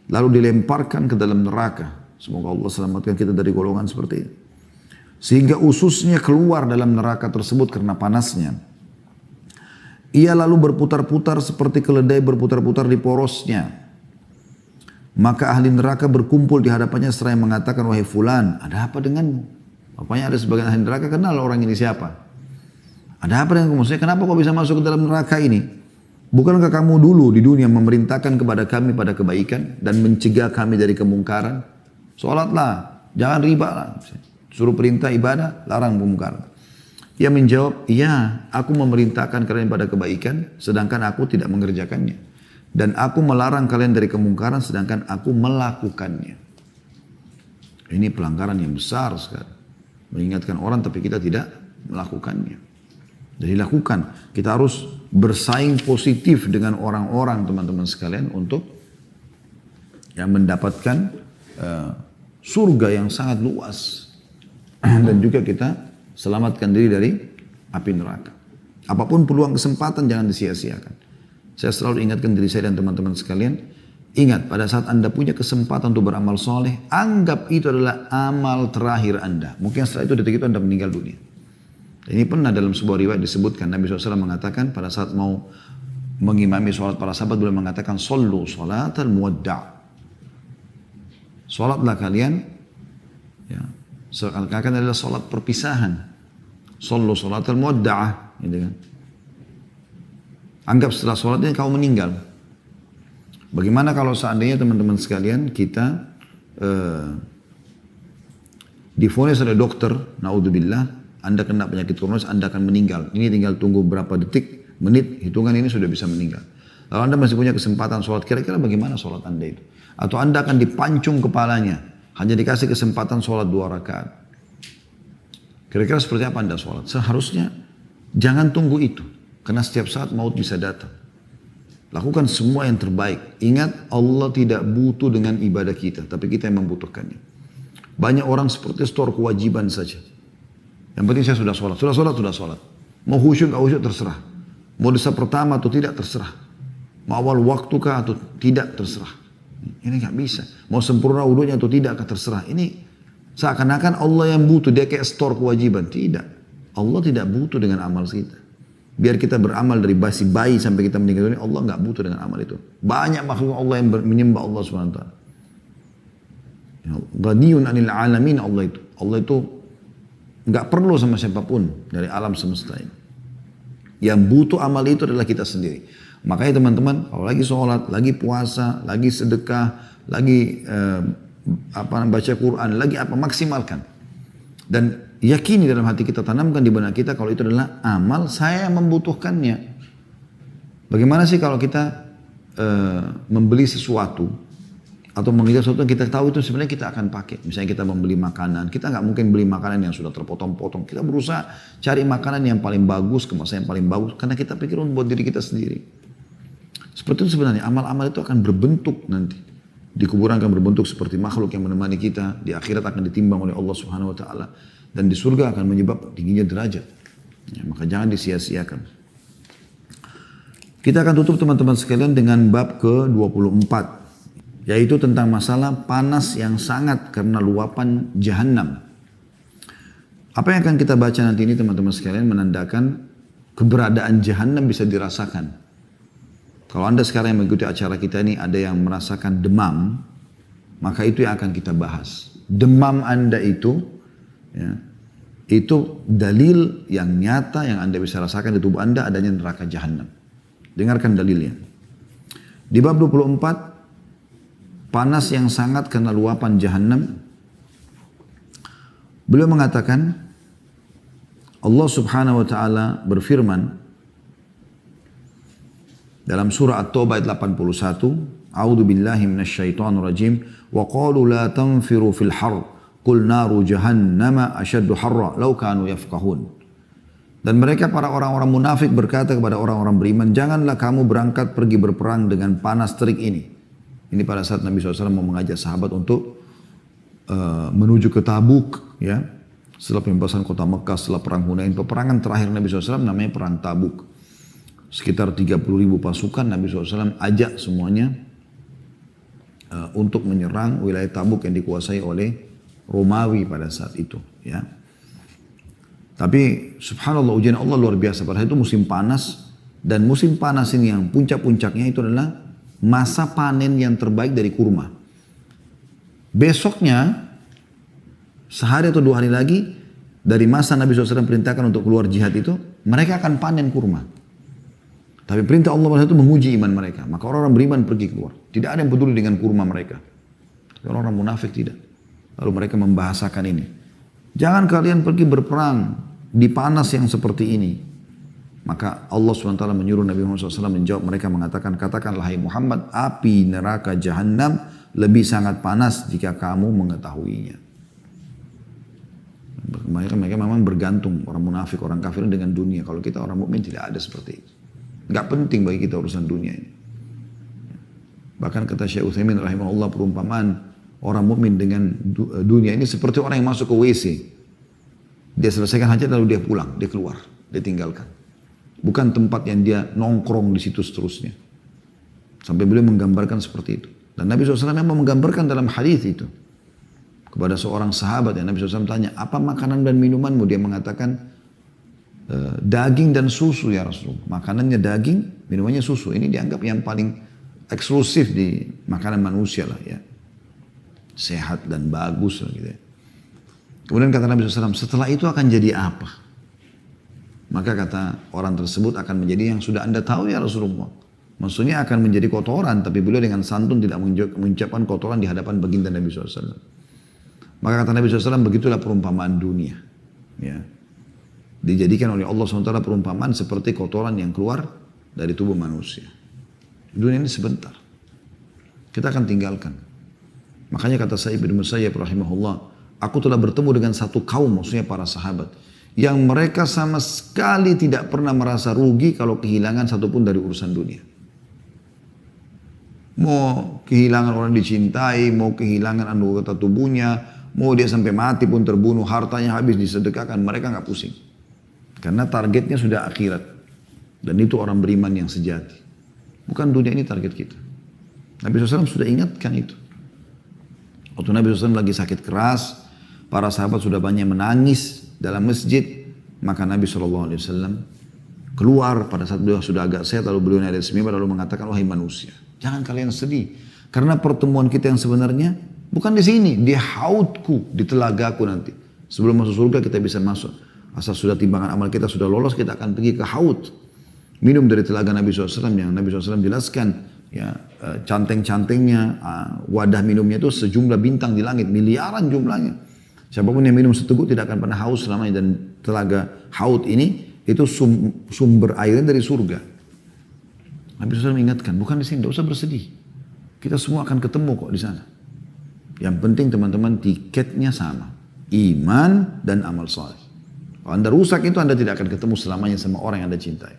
lalu dilemparkan ke dalam neraka. Semoga Allah selamatkan kita dari golongan seperti ini. Sehingga ususnya keluar dalam neraka tersebut karena panasnya. Ia lalu berputar-putar seperti keledai berputar-putar di porosnya. Maka ahli neraka berkumpul di hadapannya seraya mengatakan, wahai fulan, ada apa denganmu? Apanya ada sebagian ahli neraka kenal orang ini siapa? Ada apa dengan kamu? Maksudnya kenapa kau bisa masuk ke dalam neraka ini? Bukankah kamu dulu di dunia memerintahkan kepada kami pada kebaikan dan mencegah kami dari kemungkaran? Sholatlah, jangan riba lah. Suruh perintah ibadah, larang kemungkaran. Ia menjawab, iya, aku memerintahkan kalian pada kebaikan, sedangkan aku tidak mengerjakannya. Dan aku melarang kalian dari kemungkaran, sedangkan aku melakukannya. Ini pelanggaran yang besar sekali. Mengingatkan orang tapi kita tidak melakukannya. Jadi lakukan. Kita harus bersaing positif dengan orang-orang teman-teman sekalian untuk yang mendapatkan surga yang sangat luas. Dan juga kita selamatkan diri dari api neraka. Apapun peluang kesempatan jangan disia-siakan. Saya selalu ingatkan diri saya dan teman-teman sekalian. Ingat pada saat Anda punya kesempatan untuk beramal soleh, anggap itu adalah amal terakhir Anda. Mungkin setelah itu detik itu Anda meninggal dunia. Ini pernah dalam sebuah riwayat disebutkan Nabi SAW mengatakan pada saat mau mengimami sholat para sahabat beliau mengatakan sallu salatal muwadda'. Sholatlah kalian ya, seakan-akan adalah sholat perpisahan. Sallu salatal muwadda'ah gitu kan. Anggap setelah sholatnya kau meninggal. Bagaimana kalau seandainya teman-teman sekalian kita divonis oleh dokter, naudzubillah, Anda kena penyakit kronis, Anda akan meninggal. Ini tinggal tunggu berapa detik, menit, hitungan ini sudah bisa meninggal. Lalu Anda masih punya kesempatan sholat, kira-kira bagaimana sholat Anda itu? Atau Anda akan dipancung kepalanya, hanya dikasih kesempatan sholat 2 rakaat. Kira-kira seperti apa Anda sholat? Seharusnya jangan tunggu itu, karena setiap saat maut bisa datang. Lakukan semua yang terbaik. Ingat Allah tidak butuh dengan ibadah kita, tapi kita yang membutuhkannya. Banyak orang seperti store kewajiban saja. Yang penting saya sudah sholat. Sudah sholat. Mau khusyuk atau khusyuk terserah. Mau dosa pertama atau tidak terserah. Mau awal waktu kah atau tidak terserah. Ini nggak bisa. Mau sempurna wudunya atau tidak terserah. Ini seakan-akan Allah yang butuh. Dia kayak store kewajiban. Tidak. Allah tidak butuh dengan amal kita. Biar kita beramal dari basi bayi sampai kita meninggal dunia, Allah nggak butuh dengan amal itu. Banyak makhluk Allah yang menyembah Allah SWT. Ghaniyun anil alamin Allah itu. Allah itu nggak perlu sama siapapun dari alam semesta ini. Yang butuh amal itu adalah kita sendiri. Makanya teman-teman, kalau lagi sholat, lagi puasa, lagi sedekah, lagi baca Quran, lagi apa, maksimalkan. Dan yakini dalam hati kita, tanamkan di benak kita kalau itu adalah amal saya yang membutuhkannya. Bagaimana sih kalau kita membeli sesuatu atau mengejar sesuatu yang kita tahu itu sebenarnya kita akan pakai. Misalnya kita membeli makanan, kita nggak mungkin beli makanan yang sudah terpotong-potong. Kita berusaha cari makanan yang paling bagus, kemasan yang paling bagus, karena kita pikir untuk buat diri kita sendiri. Seperti itu sebenarnya amal-amal itu akan berbentuk nanti. Di kuburan akan berbentuk seperti makhluk yang menemani kita. Di akhirat akan ditimbang oleh Allah Subhanahu Wa Taala. Dan di surga akan menyebab tingginya derajat. Ya, maka jangan disia-siakan. Kita akan tutup teman-teman sekalian dengan bab ke-24. Yaitu tentang masalah panas yang sangat karena luapan Jahannam. Apa yang akan kita baca nanti ini teman-teman sekalian menandakan keberadaan Jahannam bisa dirasakan. Kalau Anda sekarang yang mengikuti acara kita ini ada yang merasakan demam, maka itu yang akan kita bahas. Demam Anda itu, ya, itu dalil yang nyata yang Anda bisa rasakan di tubuh Anda adanya neraka Jahannam. Dengarkan dalilnya. Di bab 24, panas yang sangat karena luapan Jahannam. Beliau mengatakan, Allah Subhanahu Wa Taala berfirman dalam surah At-Taubah ayat 81, A'udzu billahi minasyaitonir rajim, wa qalu la tanfiru fil har, qul naru jahannama asyaddu harra law kanu yafqahun. Dan mereka para orang-orang munafik berkata kepada orang-orang beriman, janganlah kamu berangkat pergi berperang dengan panas terik ini. Ini pada saat Nabi SAW mau mengajak sahabat untuk menuju ke Tabuk, ya. Setelah pembebasan kota Mekah, setelah perang Hunain, peperangan terakhir Nabi SAW namanya perang Tabuk. Sekitar 30.000 pasukan Nabi SAW ajak semuanya untuk menyerang wilayah Tabuk yang dikuasai oleh Romawi pada saat itu, ya. Tapi subhanallah ujian Allah luar biasa. Pada saat itu musim panas, dan musim panas ini yang puncak-puncaknya itu adalah masa panen yang terbaik dari kurma. Besoknya, sehari atau 2 hari lagi, dari masa Nabi SAW perintahkan untuk keluar jihad itu, mereka akan panen kurma. Tapi perintah Allah pada itu menguji iman mereka. Maka orang-orang beriman pergi keluar. Tidak ada yang peduli dengan kurma mereka. Tapi orang-orang munafik tidak. Lalu mereka membahasakan ini. Jangan kalian pergi berperang di panas yang seperti ini. Maka Allah SWT menyuruh Nabi Muhammad SAW menjawab mereka mengatakan, katakanlah hai Muhammad, api neraka Jahannam lebih sangat panas jika kamu mengetahuinya. Mereka memang bergantung, orang munafik, orang kafir dengan dunia. Kalau kita orang mukmin tidak ada seperti itu. Gak penting bagi kita urusan dunia ini. Bahkan kata Syekh Utsaimin rahimahullah, perumpamaan orang mukmin dengan dunia ini seperti orang yang masuk ke WC. Dia selesaikan hajat lalu dia pulang, dia keluar, dia tinggalkan. Bukan tempat yang dia nongkrong di situ seterusnya. Sampai beliau menggambarkan seperti itu. Dan Nabi SAW memang menggambarkan dalam hadis itu. Kepada seorang sahabat yang Nabi SAW tanya, apa makanan dan minumanmu? Dia mengatakan, daging dan susu ya Rasulullah. Makanannya daging, minumannya susu. Ini dianggap yang paling eksklusif di makanan manusia lah ya. Sehat dan bagus lah gitu ya. Kemudian kata Nabi SAW, setelah itu akan jadi apa? Maka kata orang tersebut akan menjadi yang sudah anda tahu ya Rasulullah. Maksudnya akan menjadi kotoran, tapi beliau dengan santun tidak mengucapkan kotoran di hadapan baginda Nabi SAW. Maka kata Nabi SAW, begitulah perumpamaan dunia. Ya. Dijadikan oleh Allah SWT perumpamaan seperti kotoran yang keluar dari tubuh manusia. Dunia ini sebentar. Kita akan tinggalkan. Makanya kata Sa'id bin Musayyib rahimahullah, aku telah bertemu dengan satu kaum, maksudnya para sahabat, yang mereka sama sekali tidak pernah merasa rugi kalau kehilangan satupun dari urusan dunia. Mau kehilangan orang dicintai, mau kehilangan anggota tubuhnya, mau dia sampai mati pun terbunuh, hartanya habis disedekahkan, mereka nggak pusing. Karena targetnya sudah akhirat. Dan itu orang beriman yang sejati. Bukan dunia ini target kita. Nabi SAW sudah ingatkan itu. Waktu Nabi SAW lagi sakit keras, para sahabat sudah banyak menangis dalam masjid, maka Nabi SAW keluar pada saat beliau sudah agak sehat, lalu beliau naik semimbar lalu mengatakan, wahai manusia, jangan kalian sedih, karena pertemuan kita yang sebenarnya bukan di sini, di haudku, di telagaku nanti. Sebelum masuk surga kita bisa masuk. Asal sudah timbangan amal kita sudah lolos, kita akan pergi ke haud, minum dari telaga Nabi SAW yang Nabi SAW jelaskan, ya canteng-cantengnya, wadah minumnya itu sejumlah bintang di langit, miliaran jumlahnya. Siapapun yang minum seteguk tidak akan pernah haus selamanya, dan telaga haud ini itu sumber airnya dari surga. Nabi SAW mengingatkan, bukan di sini, tidak usah bersedih. Kita semua akan ketemu kok di sana. Yang penting teman-teman tiketnya sama. Iman dan amal saleh. Kalau Anda rusak itu Anda tidak akan ketemu selamanya sama orang yang Anda cintai.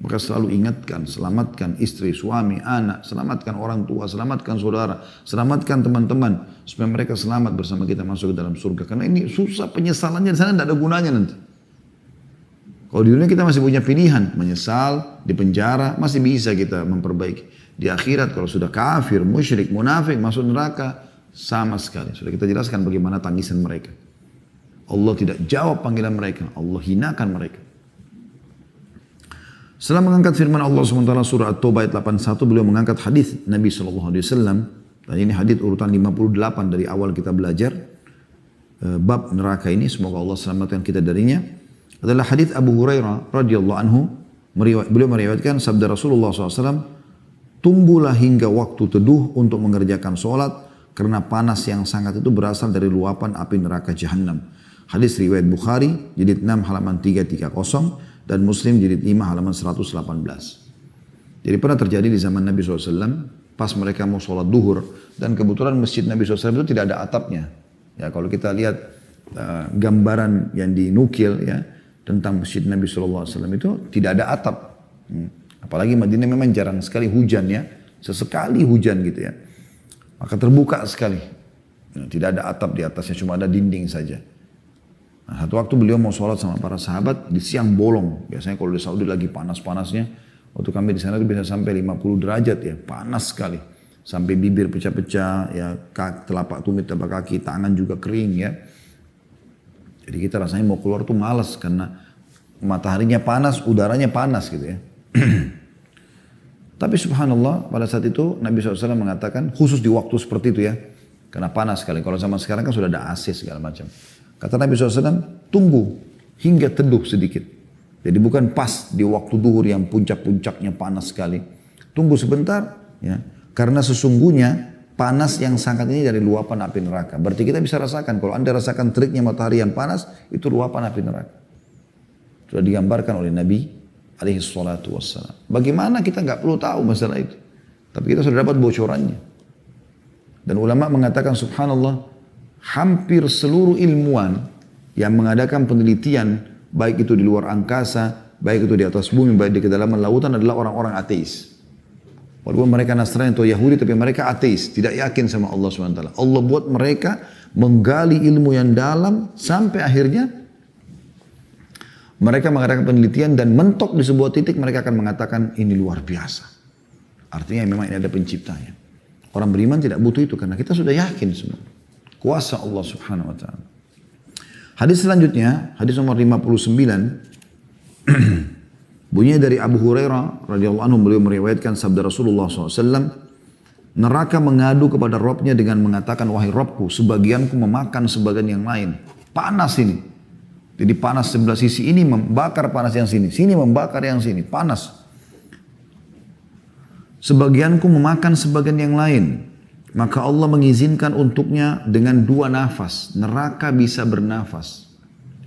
Maka selalu ingatkan, selamatkan istri, suami, anak, selamatkan orang tua, selamatkan saudara, selamatkan teman-teman. Supaya mereka selamat bersama kita masuk ke dalam surga. Karena ini susah, penyesalannya di sana tidak ada gunanya nanti. Kalau di dunia kita masih punya pilihan, menyesal, di penjara, masih bisa kita memperbaiki. Di akhirat kalau sudah kafir, musyrik, munafik, masuk neraka, sama sekali. Sudah kita jelaskan bagaimana tangisan mereka. Allah tidak jawab panggilan mereka, Allah hinakan mereka. Setelah mengangkat firman Allah SWT surah At-Taubah ayat 81, beliau mengangkat hadis Nabi SAW. Dan ini hadis urutan 58 dari awal kita belajar. Bab neraka ini, semoga Allah selamatkan kita darinya. Adalah hadis Abu Hurairah radhiyallahu anhu. Beliau meriwayatkan sabda Rasulullah SAW, tunggulah hingga waktu teduh untuk mengerjakan sholat, karena panas yang sangat itu berasal dari luapan api neraka Jahannam. Hadis riwayat Bukhari, jilid 6 halaman 330, dan Muslim jilid 5 halaman 118. Jadi pernah terjadi di zaman Nabi SAW, pas mereka mau sholat duhur, dan kebetulan masjid Nabi SAW itu tidak ada atapnya. Ya, kalau kita lihat gambaran yang dinukil ya tentang masjid Nabi SAW itu tidak ada atap. Apalagi Madinah memang jarang sekali hujan ya, sesekali hujan gitu ya. Maka terbuka sekali, tidak ada atap di atasnya, cuma ada dinding saja. Nah, satu waktu beliau mau sholat sama para sahabat di siang bolong. Biasanya kalau di Saudi lagi panas-panasnya, waktu kami di sana itu bisa sampai 50 derajat ya, panas sekali. Sampai bibir pecah-pecah, ya telapak tumit, telapak kaki, tangan juga kering ya. Jadi kita rasanya mau keluar tuh malas karena mataharinya panas, udaranya panas gitu ya. Tapi subhanallah pada saat itu Nabi SAW mengatakan, khusus di waktu seperti itu ya, karena panas sekali. Kalau zaman sekarang kan sudah ada AC segala macam. Kata Nabi SAW, tunggu hingga teduh sedikit. Jadi bukan pas di waktu duhur yang puncak-puncaknya panas sekali. Tunggu sebentar, ya, karena sesungguhnya panas yang sangat ini dari luapan api neraka. Berarti kita bisa rasakan, kalau Anda rasakan teriknya matahari yang panas, itu luapan api neraka. Sudah digambarkan oleh Nabi alaihi salatu wassalam. Bagaimana kita nggak perlu tahu masalah itu. Tapi kita sudah dapat bocorannya. Dan ulama mengatakan subhanallah, hampir seluruh ilmuwan yang mengadakan penelitian, baik itu di luar angkasa, baik itu di atas bumi, baik di kedalaman lautan adalah orang-orang ateis. Walaupun mereka Nasrani atau Yahudi, tapi mereka ateis, tidak yakin sama Allah SWT. Allah buat mereka menggali ilmu yang dalam, sampai akhirnya mereka mengadakan penelitian dan mentok di sebuah titik, mereka akan mengatakan ini luar biasa. Artinya memang ini ada penciptanya. Orang beriman tidak butuh itu, karena kita sudah yakin semua. Kuasa Allah subhanahu wa ta'ala. Hadis selanjutnya, hadis nomor 59. Bunyinya dari Abu Hurairah radhiyallahu anhu, beliau meriwayatkan sabda Rasulullah SAW. Neraka mengadu kepada Rabbnya dengan mengatakan, wahai Rabbku, sebagianku memakan sebagian yang lain. Panas ini. Jadi panas sebelah sisi ini membakar panas yang sini. Sini membakar yang sini. Panas. Sebagianku memakan sebagian yang lain. Maka Allah mengizinkan untuknya dengan 2 nafas. Neraka bisa bernafas.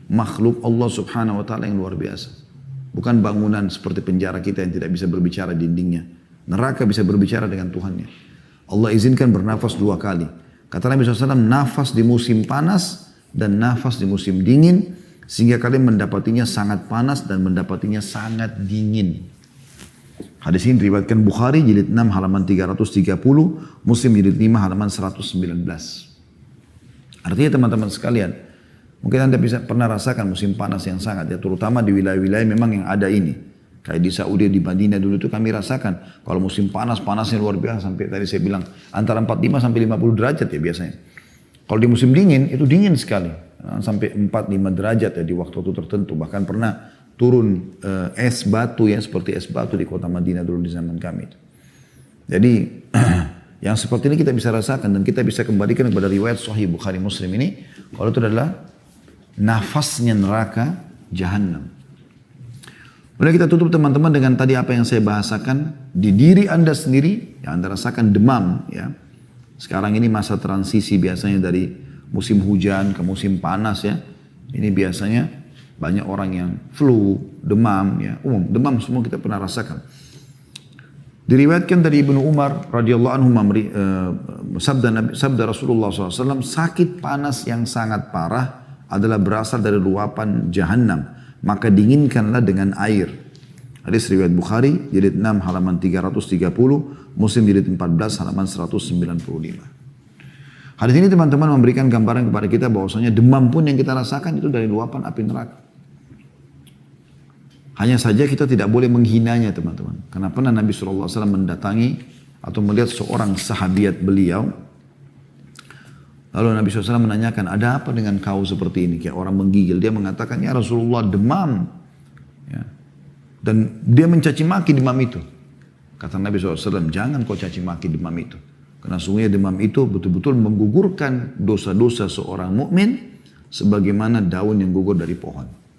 Makhluk Allah subhanahu wa ta'ala yang luar biasa. Bukan bangunan seperti penjara kita yang tidak bisa berbicara dindingnya. Neraka bisa berbicara dengan Tuhannya. Allah izinkan bernafas 2 kali. Kata Nabi SAW, nafas di musim panas dan nafas di musim dingin. Sehingga kalian mendapatinya sangat panas dan mendapatinya sangat dingin. Hadis ini diriwayatkan Bukhari jilid 6 halaman 330, Muslim jilid 5 halaman 119. Artinya teman-teman sekalian, mungkin Anda bisa pernah rasakan musim panas yang sangat ya, terutama di wilayah-wilayah memang yang ada ini. Kayak di Saudi, di Madinah dulu itu kami rasakan kalau musim panas, panasnya luar biasa sampai tadi saya bilang antara 45 sampai 50 derajat ya biasanya. Kalau di musim dingin itu dingin sekali, sampai 4-5 derajat ya di waktu-waktu tertentu. Bahkan pernah turun es batu ya, seperti es batu di kota Madinah dulu di zaman kami. Jadi yang seperti ini kita bisa rasakan dan kita bisa kembalikan kepada riwayat Sahih Bukhari Muslim ini. Kalau itu adalah nafasnya neraka Jahannam. Boleh kita tutup teman-teman dengan tadi apa yang saya bahasakan. Di diri Anda sendiri yang Anda rasakan demam ya. Sekarang ini masa transisi biasanya dari musim hujan ke musim panas ya. Ini biasanya banyak orang yang flu, demam, ya umum, demam semua kita pernah rasakan. Diriwayatkan dari Ibnu Umar radhiyallahu anhu sabda Rasulullah SAW, sakit panas yang sangat parah adalah berasal dari luapan jahannam, maka dinginkanlah dengan air. Hadis riwayat Bukhari jilid 6 halaman 330, Muslim jilid 14 halaman 195. Hadis ini teman-teman memberikan gambaran kepada kita bahwasanya demam pun yang kita rasakan itu dari luapan api neraka. Hanya saja kita tidak boleh menghinanya teman-teman. Karena pernah Nabi SAW mendatangi atau melihat seorang sahabiat beliau. Lalu Nabi SAW menanyakan, ada apa dengan kau seperti ini? Kayak orang menggigil. Dia mengatakan, ya Rasulullah demam. Ya. Dan dia mencaci maki demam itu. Kata Nabi SAW, jangan kau caci maki demam itu. Karena sungguhnya demam itu betul-betul menggugurkan dosa-dosa seorang mukmin sebagaimana daun yang gugur dari pohon.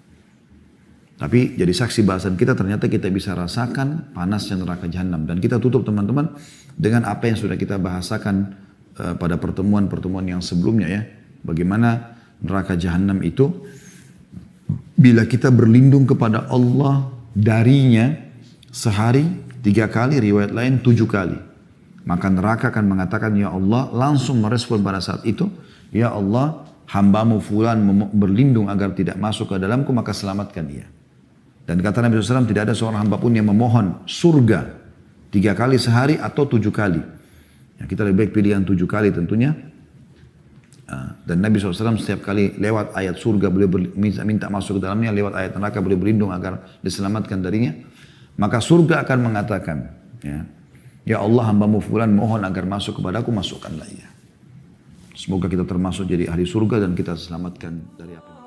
Tapi jadi saksi bahasan kita, ternyata kita bisa rasakan panasnya neraka jahanam. Dan kita tutup teman-teman dengan apa yang sudah kita bahasakan pada pertemuan-pertemuan yang sebelumnya ya. Bagaimana neraka jahanam itu bila kita berlindung kepada Allah darinya sehari 3 kali, riwayat lain 7 kali. Maka neraka akan mengatakan, ya Allah, langsung merespon pada saat itu, ya Allah, hambamu fulan berlindung agar tidak masuk ke dalamku, maka selamatkan dia. Dan kata Nabi SAW, tidak ada seorang hamba pun yang memohon surga 3 kali sehari atau 7 kali. Ya, kita lebih baik pilihan 7 kali tentunya. Dan Nabi SAW setiap kali lewat ayat surga boleh minta masuk ke dalamnya, lewat ayat neraka boleh berlindung agar diselamatkan darinya. Maka surga akan mengatakan, ya Allah, hambamu fulan mohon agar masuk kepadaku, masukkanlah ia. Semoga kita termasuk jadi ahli surga dan kita selamatkan dari api.